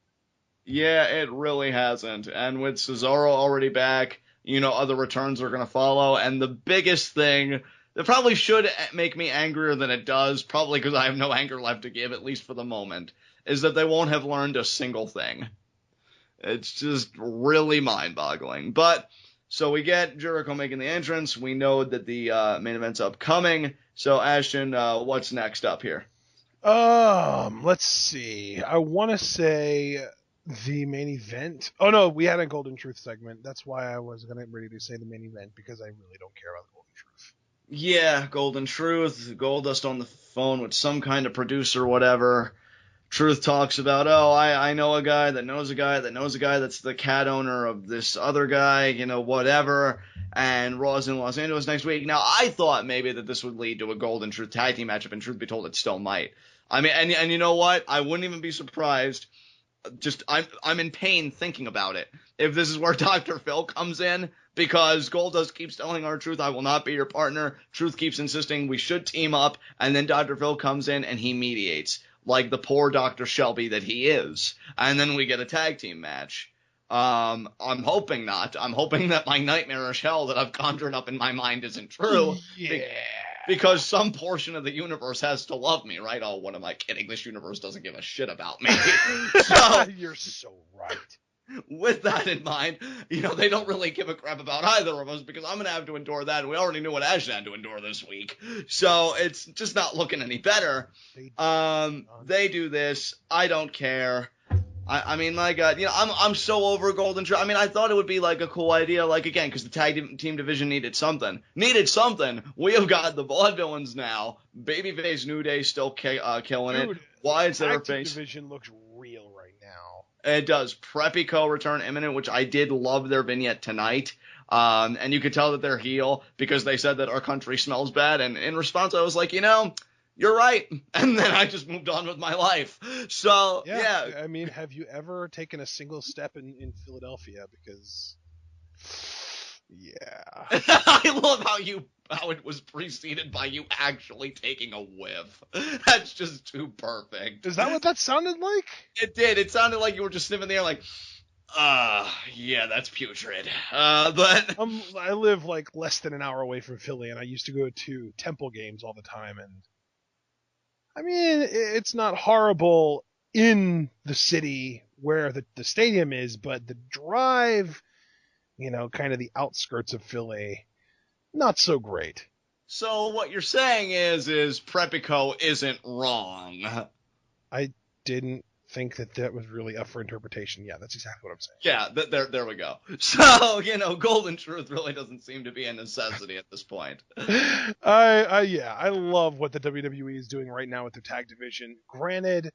Yeah, it really hasn't. And with Cesaro already back, other returns are going to follow. And the biggest thing that probably should make me angrier than it does, probably because I have no anger left to give, at least for the moment, is that they won't have learned a single thing. It's just really mind-boggling. But, so we get Jericho making the entrance. We know that the main event's upcoming. So, Ashton, what's next up here? Let's see. I want to say the main event. Oh, no, we had a Golden Truth segment. That's why I was ready to say the main event, because I really don't care about the Golden Truth. Yeah, Golden Truth, Goldust on the phone with some kind of producer or whatever. Truth talks about, I know a guy that knows a guy that knows a guy that's the cat owner of this other guy, whatever, and Raw's in Los Angeles next week. Now, I thought maybe that this would lead to a Golden Truth tag team matchup, and truth be told, it still might. I mean, and you know what? I wouldn't even be surprised. Just, I'm in pain thinking about it. If this is where Dr. Phil comes in, because Goldust keeps telling our Truth, I will not be your partner. Truth keeps insisting we should team up, and then Dr. Phil comes in and he mediates, like the poor Dr. Shelby that he is. And then we get a tag team match. I'm hoping not. I'm hoping that my nightmarish hell that I've conjured up in my mind isn't true. Yeah. Because some portion of the universe has to love me, right? Oh, what am I kidding? This universe doesn't give a shit about me. So, You're so right. with that in mind, they don't really give a crap about either of us because I'm going to have to endure that. And we already knew what Ash had to endure this week. So it's just not looking any better. They do this. I don't care. I mean, my God, I'm so over Golden Truth. I mean, I thought it would be like a cool idea, like, again, because the tag team division needed something. We have got the Vaudevillains now. Babyface New Day still killing it. Wyatt's their face. The tag team division looks real right now. It does. Preppy Co. return imminent, which I did love their vignette tonight. And you could tell that they're heel because they said that our country smells bad. And in response, I was like, you're right. And then I just moved on with my life. So, yeah. I mean, have you ever taken a single step in Philadelphia? Because, yeah. I love how it was preceded by you actually taking a whiff. That's just too perfect. Is that what that sounded like? It did. It sounded like you were just sniffing the air like, yeah, that's putrid. But I live like less than an hour away from Philly, and I used to go to Temple games all the time, and I mean, it's not horrible in the city where the stadium is, but the drive, kind of the outskirts of Philly, not so great. So what you're saying is Prepico isn't wrong. I didn't think that was really up for interpretation. Yeah, that's exactly what I'm saying. Yeah, there we go. So, Golden Truth really doesn't seem to be a necessity at this point. I love what the WWE is doing right now with their tag division. Granted,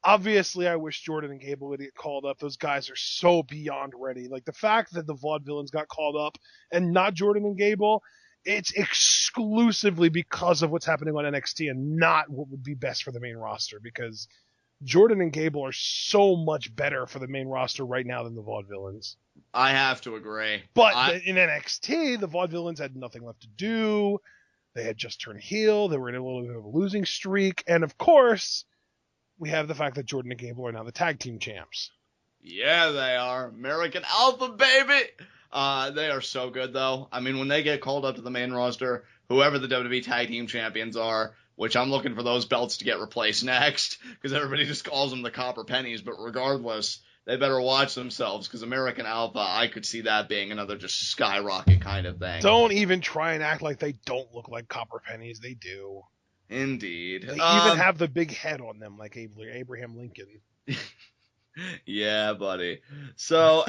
obviously I wish Jordan and Gable would get called up. Those guys are so beyond ready. Like, the fact that the Vaudevillains got called up and not Jordan and Gable, it's exclusively because of what's happening on NXT and not what would be best for the main roster, because Jordan and Gable are so much better for the main roster right now than the Vaudevillains. I have to agree. But in NXT, the Vaudevillains had nothing left to do. They had just turned heel. They were in a little bit of a losing streak. And, of course, we have the fact that Jordan and Gable are now the tag team champs. Yeah, they are. American Alpha, baby! They are so good, though. I mean, when they get called up to the main roster, whoever the WWE tag team champions are, which I'm looking for those belts to get replaced next, because everybody just calls them the copper pennies, but regardless, they better watch themselves, because American Alpha, I could see that being another just skyrocket kind of thing. Don't even try and act like they don't look like copper pennies. They do. Indeed. They even have the big head on them, like Abraham Lincoln. Yeah, buddy. So,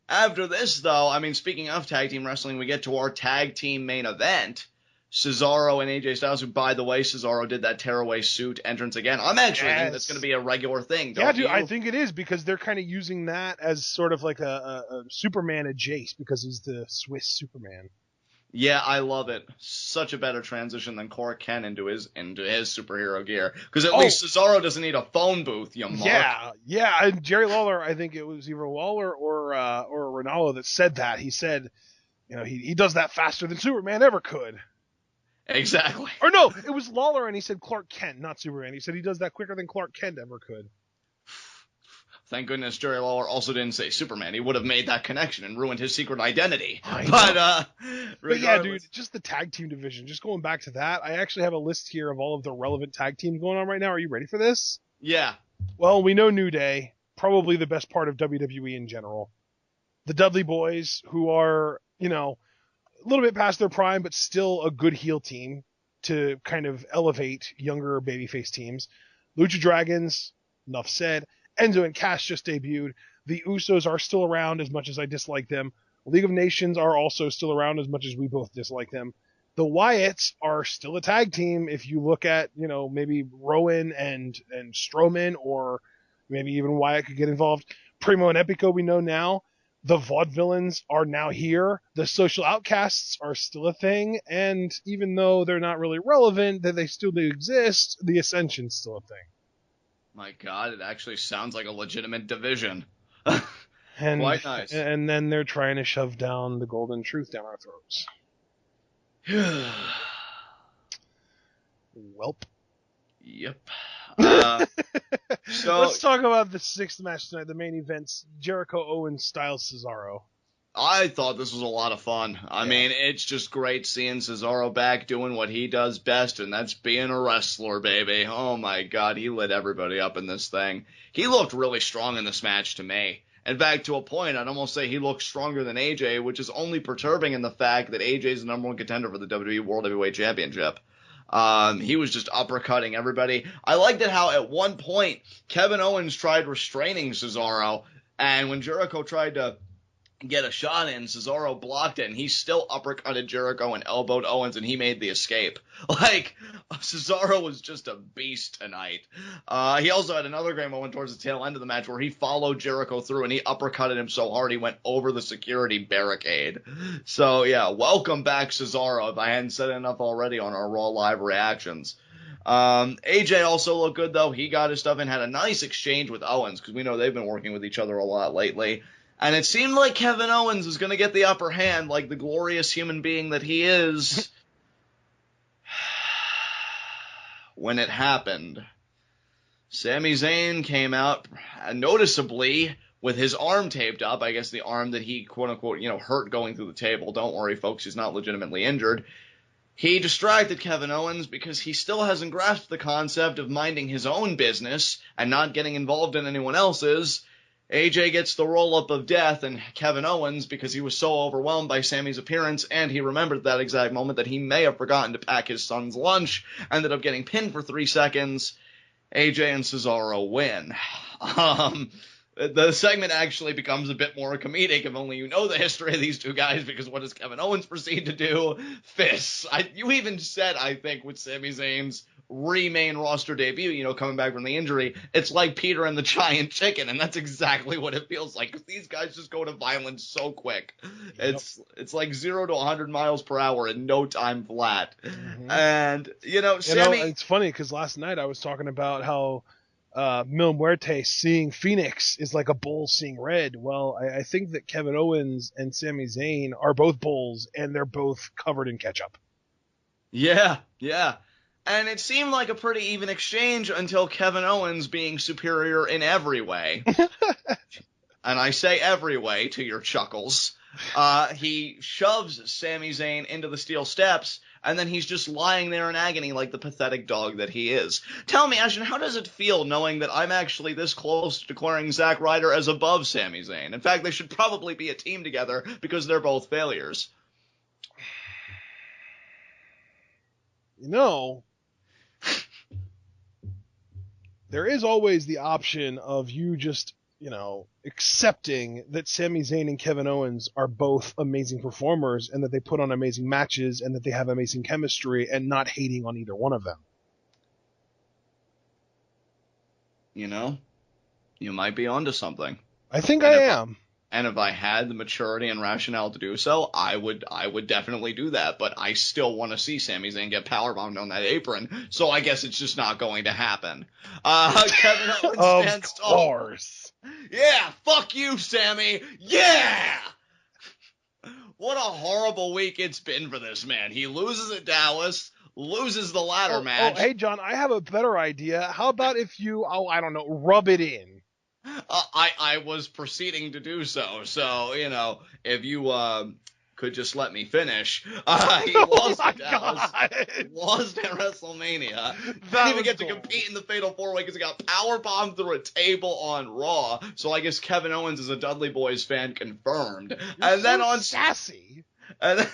after this, though, I mean, speaking of tag team wrestling, we get to our tag team main event. Cesaro and AJ Styles, who, by the way, Cesaro did that tearaway suit entrance again. I'm actually thinking that's going to be a regular thing, don't you? Yeah, dude, I think it is, because they're kind of using that as sort of like a Superman adjacent, because he's the Swiss Superman. Yeah, I love it. Such a better transition than Clark Kent into his superhero gear. Because at least Cesaro doesn't need a phone booth, you mark. Yeah, and Jerry Lawler, I think it was either Lawler or Ronaldo that said that. He said, he does that faster than Superman ever could. Exactly. Or no, it was Lawler, and he said Clark Kent, not Superman. He said he does that quicker than Clark Kent ever could. Thank goodness Jerry Lawler also didn't say Superman. He would have made that connection and ruined his secret identity. But yeah, dude, just the tag team division. Just going back to that, I actually have a list here of all of the relevant tag teams going on right now. Are you ready for this? Yeah. Well, we know New Day, probably the best part of WWE in general. The Dudley Boys, who are, a little bit past their prime, but still a good heel team to kind of elevate younger babyface teams. Lucha Dragons, enough said. Enzo and Cass just debuted. The Usos are still around as much as I dislike them. League of Nations are also still around as much as we both dislike them. The Wyatts are still a tag team if you look at, maybe Rowan and Strowman, or maybe even Wyatt could get involved. Primo and Epico we know now. The Vaudevillains are now here. The Social Outcasts are still a thing. And even though they're not really relevant, that they still do exist, the Ascension's still a thing. My God, it actually sounds like a legitimate division. And, quite nice. And then they're trying to shove down the Golden Truth down our throats. Welp. Yep. So let's talk about the sixth match tonight, the main events, Jericho, Owens, Styles, Cesaro. I thought this was a lot of fun. I mean, it's just great seeing Cesaro back doing what he does best, and that's being a wrestler, baby. Oh my God, he lit everybody up in this thing. He looked really strong in this match to me. In fact, to a point, I'd almost say he looks stronger than AJ, which is only perturbing in the fact that AJ is the number one contender for the WWE World Heavyweight Championship. He was just uppercutting everybody. I liked it how at one point Kevin Owens tried restraining Cesaro, and when Jericho tried to get a shot in, Cesaro blocked it, and he still uppercutted Jericho and elbowed Owens, and he made the escape. Like, Cesaro was just a beast tonight. He also had another great moment towards the tail end of the match where he followed Jericho through, and he uppercutted him so hard he went over the security barricade. So, yeah, welcome back, Cesaro, if I hadn't said enough already on our Raw Live reactions. AJ also looked good, though. He got his stuff in, had a nice exchange with Owens, because we know they've been working with each other a lot lately. And it seemed like Kevin Owens was going to get the upper hand like the glorious human being that he is. When it happened, Sami Zayn came out noticeably with his arm taped up. I guess the arm that he, quote-unquote, hurt going through the table. Don't worry, folks, he's not legitimately injured. He distracted Kevin Owens because he still hasn't grasped the concept of minding his own business and not getting involved in anyone else's. AJ gets the roll-up of death, and Kevin Owens, because he was so overwhelmed by Sami's appearance, and he remembered at that exact moment that he may have forgotten to pack his son's lunch, ended up getting pinned for 3 seconds. AJ and Cesaro win. The segment actually becomes a bit more comedic if only you know the history of these two guys, because what does Kevin Owens proceed to do? Fists. You even said, I think, with Sami Zayn's main roster debut, coming back from the injury, it's like Peter and the Giant Chicken, and that's exactly what it feels like, because these guys just go to violence so quick. Yep. It's like 0 to 100 miles per hour in no time flat. Mm-hmm. And, Sami... it's funny, because last night I was talking about how Mil Muerte seeing Phoenix is like a bull seeing red. Well, I think that Kevin Owens and Sami Zayn are both bulls, and they're both covered in ketchup. Yeah. And it seemed like a pretty even exchange until Kevin Owens being superior in every way. And I say every way to your chuckles. He shoves Sami Zayn into the steel steps, and then he's just lying there in agony like the pathetic dog that he is. Tell me, Ashton, how does it feel knowing that I'm actually this close to declaring Zack Ryder as above Sami Zayn? In fact, they should probably be a team together because they're both failures. There is always the option of you just, accepting that Sami Zayn and Kevin Owens are both amazing performers and that they put on amazing matches and that they have amazing chemistry, and not hating on either one of them. You might be onto something. I think I am. And if I had the maturity and rationale to do so, I would definitely do that. But I still want to see Sami Zayn get powerbombed on that apron, so I guess it's just not going to happen. Kevin Owens stands tall. Of course. Yeah, fuck you, Sami. Yeah! What a horrible week it's been for this man. He loses at Dallas, loses the ladder match. Oh, hey, John, I have a better idea. How about if you, rub it in? I was proceeding to do so. So, if you could just let me finish. He lost at Dallas, lost at WrestleMania. Didn't even get to compete in the Fatal 4-Way because he got powerbombed through a table on Raw. So I guess Kevin Owens is a Dudley Boys fan confirmed. Then on sassy. And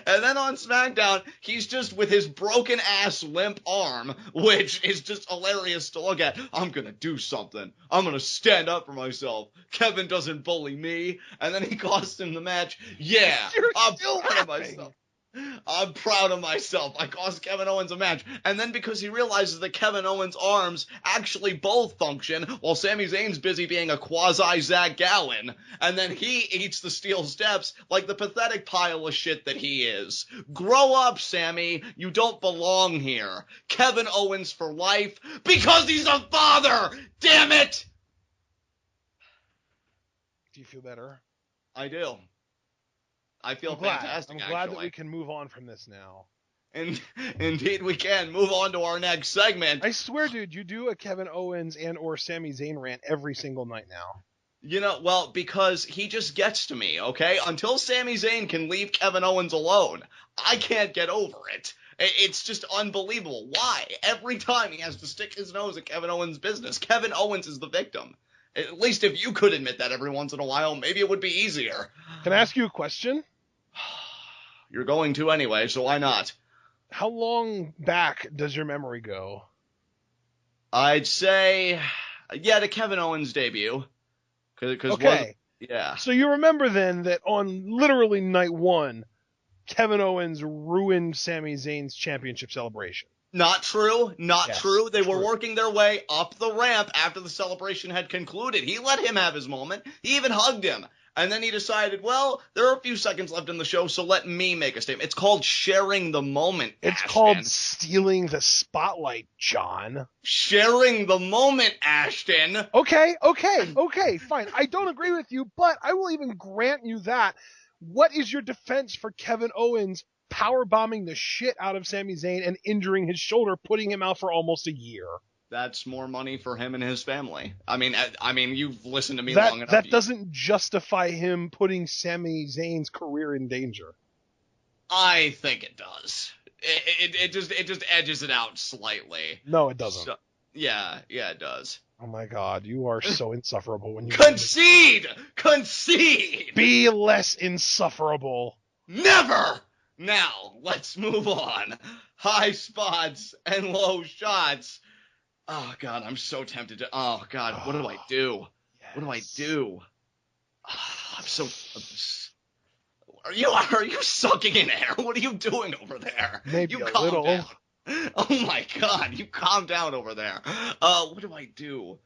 then on SmackDown, he's just with his broken ass limp arm, which is just hilarious to look at. I'm gonna do something. I'm gonna stand up for myself. Kevin doesn't bully me. And then he cost him the match. Yeah, I'm proud of myself. I'm proud of myself. I cost Kevin Owens a match. And then because he realizes that Kevin Owens' arms actually both function while Sami Zayn's busy being a quasi-Zach Gowen. And then he eats the steel steps like the pathetic pile of shit that he is. Grow up, Sami. You don't belong here. Kevin Owens for life because he's a father! Damn it! Do you feel better? I do. I feel fantastic, I'm glad that we can move on from this now. And indeed we can. Move on to our next segment. I swear, dude, you do a Kevin Owens and or Sami Zayn rant every single night now. Well, because he just gets to me, okay? Until Sami Zayn can leave Kevin Owens alone, I can't get over it. It's just unbelievable. Why? Every time he has to stick his nose at Kevin Owens' business. Kevin Owens is the victim. At least if you could admit that every once in a while, maybe it would be easier. Can I ask you a question? You're going to anyway, so why not? How long back does your memory go? I'd say, to Kevin Owens' debut. Okay. Yeah. So you remember then that on literally night 1, Kevin Owens ruined Sami Zayn's championship celebration. Not true. Yes, True. They were true. working their way up the ramp after the celebration had concluded. He let him have his moment. He even hugged him. And then he decided, well, there are a few seconds left in the show, so let me make a statement. It's called sharing the moment, It's Ashton. called stealing the spotlight, John. Sharing the moment, Ashton. Okay, fine. I don't agree with you, but I will even grant you that. What is your defense for Kevin Owens powerbombing the shit out of Sami Zayn and injuring his shoulder, putting him out for almost a year? That's more money for him and his family. I mean, you've listened to me That, long enough. that doesn't justify him putting Sami Zayn's career in danger. I think it does. It just edges it out slightly. No, it doesn't. So, yeah, it does. Oh my God, you are so insufferable when you Concede! Be less insufferable. Never! Now, let's move on. High spots and low shots. Oh, God, I'm so tempted to... Oh, God, what do I do? Yes. What do I do? Are you sucking in air? What are you doing over there? Maybe you a calm little. down. Oh, my God, you calm down over there. What do I do?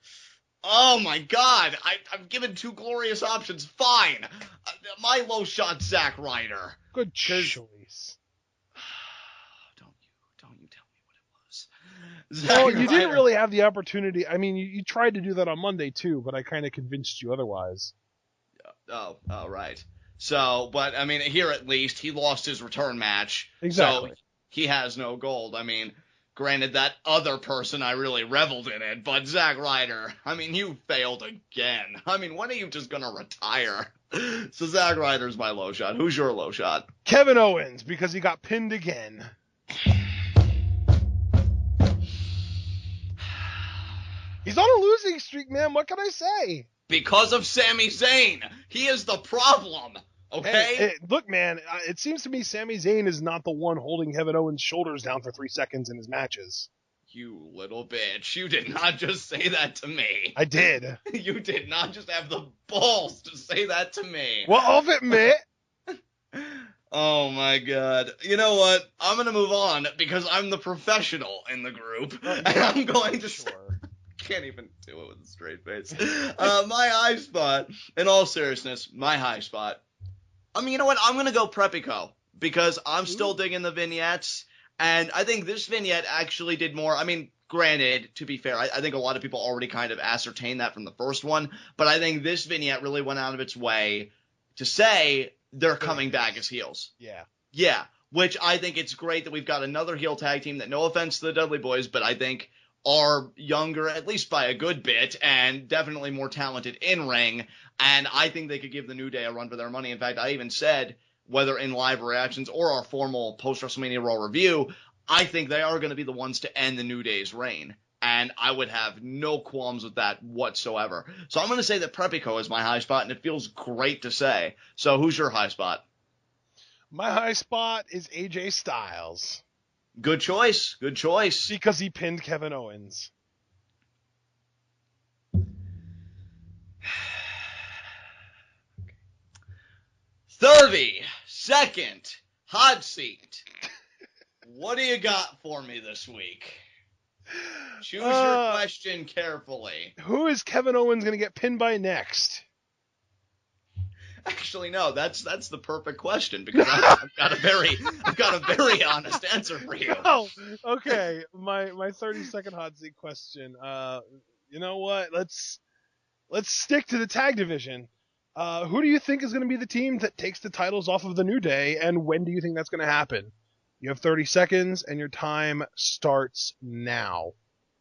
Oh, my God, I've given 2 glorious options. Fine. My low shot, Zack Ryder. Good choice. Don't you tell me what it was. Well, Zack you didn't Ryder. really have the opportunity. I mean, you tried to do that on Monday too, but I kind of convinced you otherwise. Oh, right. So, but I mean, here at least he lost his return match. Exactly. So he has no gold. I mean, granted, that other person I really reveled in it, but Zack Ryder, I mean, you failed again. I mean, when are you just gonna retire? So Zack Ryder's my low shot. Who's your low shot? Kevin Owens, because he got pinned again. He's on a losing streak, man. What can I say? Because of Sami Zayn. He is the problem. Okay? Hey, look, man, it seems to me Sami Zayn is not the one holding Kevin Owens' shoulders down for 3 seconds in his matches. You little bitch. You did not just say that to me. I did. You did not just have the balls to say that to me. Well, I'll admit. Oh, my God. You know what? I'm going to move on because I'm the professional in the group. And I'm going to... Sure. Can't even do it with a straight face. My high spot, in all seriousness, my high spot. I mean, you know what? I'm going to go Prepico because I'm still digging the vignettes. And I think this vignette actually did more. I mean, granted, to be fair, I think a lot of people already kind of ascertained that from the first one. But I think this vignette really went out of its way to say they're coming back as heels. Yeah. Yeah, which I think it's great that we've got another heel tag team that, no offense to the Dudley Boys, but I think are younger, at least by a good bit, and definitely more talented in ring. And I think they could give the New Day a run for their money. In fact, I even said, whether in live reactions or our formal post-WrestleMania Raw review, I think they are going to be the ones to end the New Day's reign. And I would have no qualms with that whatsoever. So I'm going to say that Prepico is my high spot, and it feels great to say. So who's your high spot? My high spot is AJ Styles. Good choice. Good choice. Because he pinned Kevin Owens. Second hot seat. What do you got for me this week? Choose your question carefully. Who is Kevin Owens going to get pinned by next? Actually, no. That's the perfect question because I've got a very honest answer for you. Oh, okay. My 30-second hot seat question. You know what? Let's stick to the tag division. Who do you think is going to be the team that takes the titles off of the New Day, and when do you think that's going to happen? You have 30 seconds, and your time starts now.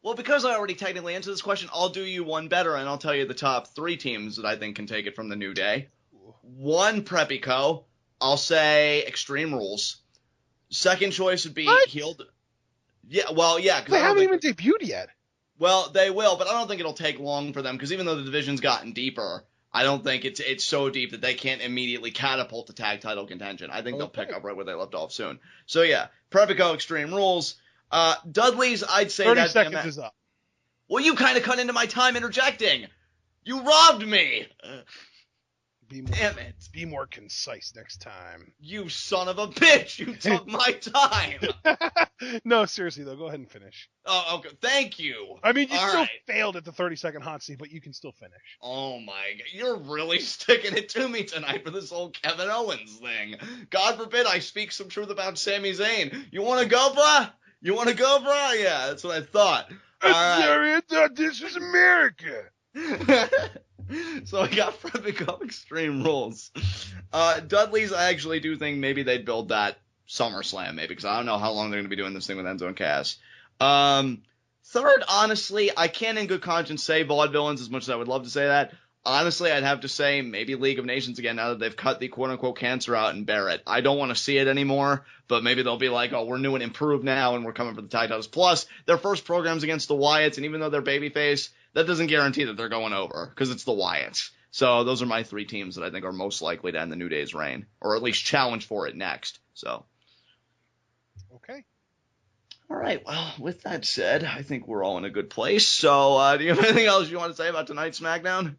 Well, because I already technically answered this question, I'll do you one better, and I'll tell you the top 3 teams that I think can take it from the New Day. 1, Prepico. I'll say Extreme Rules. Second choice would be What? Healed. Yeah, well, yeah. They haven't even debuted yet. Well, they will, but I don't think it'll take long for them, because even though the division's gotten deeper, I don't think it's so deep that they can't immediately catapult to tag title contention. I think they'll pick up right where they left off soon. So yeah, Prepico, Extreme Rules. Dudley's, I'd say 30 that seconds is up. Well, you kind of cut into my time interjecting. You robbed me. Damn it. Be more concise next time. You son of a bitch. You took my time. No, seriously, though. Go ahead and finish. Oh, okay. Thank you. I mean, you All still right. failed at the 30-second hot seat, but you can still finish. Oh, my God. You're really sticking it to me tonight for this whole Kevin Owens thing. God forbid I speak some truth about Sami Zayn. You want to go, bruh? Yeah, that's what I thought. All right. Sorry, I thought this was America. So I got Prepico Extreme Rules. Dudley's, I actually do think maybe they'd build that SummerSlam, maybe, because I don't know how long they're going to be doing this thing with Enzo and Cass. Third, honestly, I can't in good conscience say Vaudevillains as much as I would love to say that. Honestly, I'd have to say maybe League of Nations again now that they've cut the quote-unquote cancer out and bear it. I don't want to see it anymore, but maybe they'll be like, oh, we're new and improved now, and we're coming for the tag titles. Plus, their first program's against the Wyatts, and even though they're babyface, that doesn't guarantee that they're going over, because it's the Wyatts. So those are my three teams that I think are most likely to end the New Day's reign, or at least challenge for it next. So. Okay. All right, well, with that said, I think we're all in a good place. So do you have anything else you want to say about tonight's SmackDown?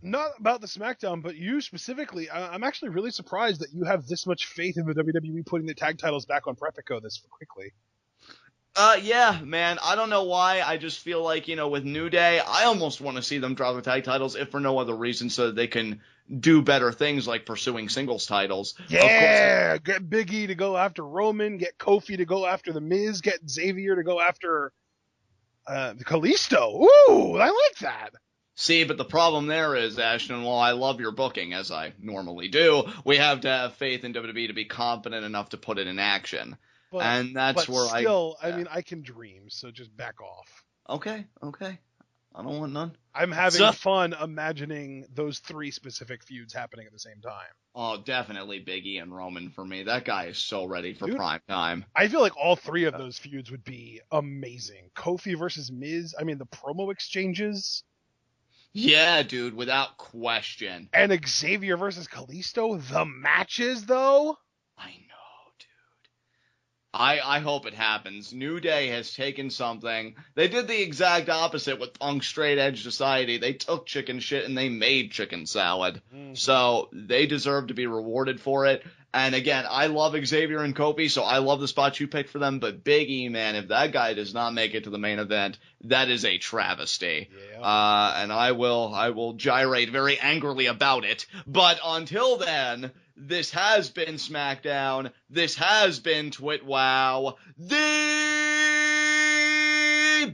Not about the SmackDown, but you specifically. I'm actually really surprised that you have this much faith in the WWE putting the tag titles back on Prepico this quickly. Yeah, man. I don't know why. I just feel like, with New Day, I almost want to see them drop the tag titles, if for no other reason, so that they can do better things like pursuing singles titles. Yeah, get Big E to go after Roman, get Kofi to go after The Miz, get Xavier to go after Kalisto. Ooh, I like that. See, but the problem there is, Ashton, while I love your booking, as I normally do, we have to have faith in WWE to be competent enough to put it in action. And that's where I mean, I can dream, so just back off. Okay. I don't want none. I'm having fun imagining those three specific feuds happening at the same time. Oh, definitely Big E and Roman for me. That guy is so ready for prime time. I feel like all three of those feuds would be amazing. Kofi versus Miz, I mean, the promo exchanges. Yeah, dude, without question. And Xavier versus Kalisto, the matches, though? I know, dude. I hope it happens. New Day has taken something. They did the exact opposite with Punk Straight Edge Society. They took chicken shit and they made chicken salad. Mm-hmm. So they deserve to be rewarded for it. And again, I love Xavier and Kofi, so I love the spot you picked for them. But Big E, man, if that guy does not make it to the main event, that is a travesty. Yeah. And I will gyrate very angrily about it. But until then, this has been SmackDown. This has been TWitWoW, the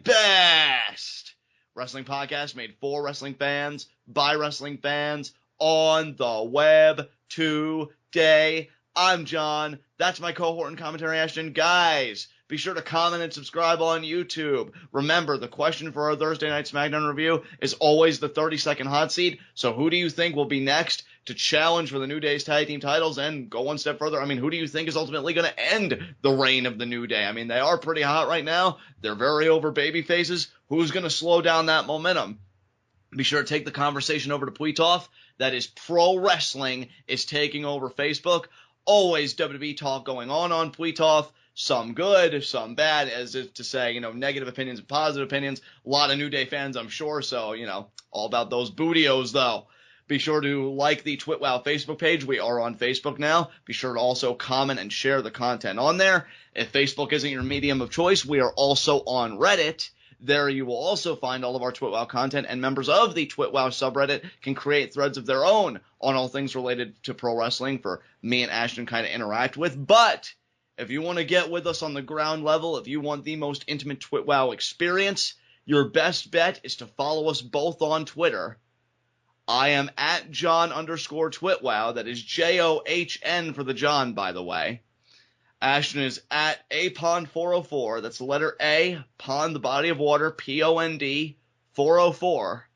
best wrestling podcast made for wrestling fans, by wrestling fans, on the web today. I'm John. That's my cohort and commentary, Ashton. Guys, be sure to comment and subscribe on YouTube. Remember, the question for our Thursday night SmackDown review is always the 30-second hot seat. So who do you think will be next to challenge for the New Day's tag team titles and go one step further? I mean, who do you think is ultimately going to end the reign of the New Day? I mean, they are pretty hot right now. They're very over baby faces. Who's going to slow down that momentum? Be sure to take the conversation over to Pweetoff. That is Pro Wrestling is taking over Facebook. Always WWE talk going on Pweetoff. Some good, some bad, as if to say, negative opinions and positive opinions. A lot of New Day fans, I'm sure, so, all about those bootios, though. Be sure to like the TWitWoW Facebook page. We are on Facebook now. Be sure to also comment and share the content on there. If Facebook isn't your medium of choice, we are also on Reddit. There you will also find all of our TWitWoW content, and members of the TWitWoW subreddit can create threads of their own on all things related to pro wrestling for me and Ashton kind of interact with. But if you want to get with us on the ground level, if you want the most intimate TWitWoW experience, your best bet is to follow us both on Twitter. I am at John_TWitWoW. That is JOHN for the John, by the way. Ashton is at apond404. That's the letter A, pond, the body of water, POND 404.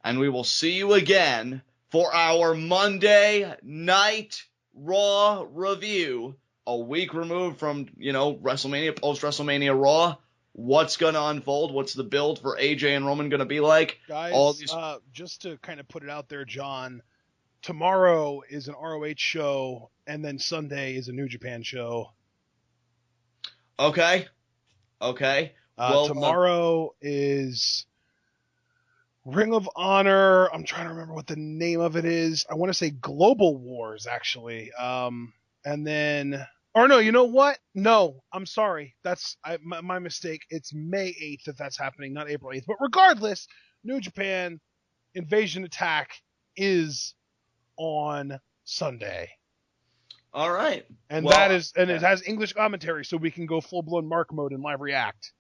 And we will see you again for our Monday Night Raw review. A week removed from, WrestleMania, post-WrestleMania Raw. what's going to unfold, what's the build for AJ and Roman going to be like. Guys, just to kind of put it out there, John, tomorrow is an ROH show, and then Sunday is a New Japan show. Okay. Well, tomorrow is Ring of Honor. I'm trying to remember what the name of it is. I want to say Global Wars, actually. And then, or no, you know what? No, I'm sorry. That's my mistake. It's May 8th that's happening, not April 8th. But regardless, New Japan Invasion Attack is on Sunday. All right. And it has English commentary, so we can go full-blown Mark mode and live react.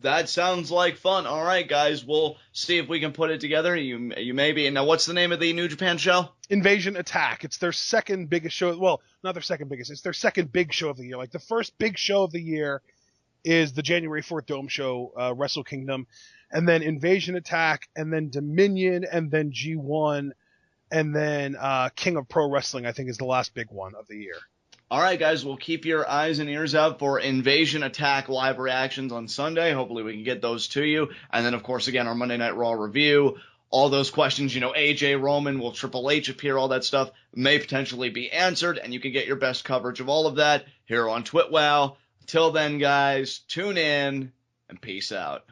That sounds like fun. All right, guys, we'll see if we can put it together. You maybe. And now, what's the name of the New Japan show? Invasion Attack. It's their second biggest show. Well, not their second biggest. It's their second big show of the year. Like, the first big show of the year is the January 4th Dome show, Wrestle Kingdom, and then Invasion Attack, and then Dominion, and then G1, and then King of Pro Wrestling, I think, is the last big one of the year. All right, guys, we'll keep your eyes and ears out for Invasion Attack live reactions on Sunday. Hopefully we can get those to you. And then, of course, again, our Monday Night Raw review. All those questions, AJ, Roman, will Triple H appear, all that stuff may potentially be answered, and you can get your best coverage of all of that here on TwitWoW. Till then, guys, tune in and peace out.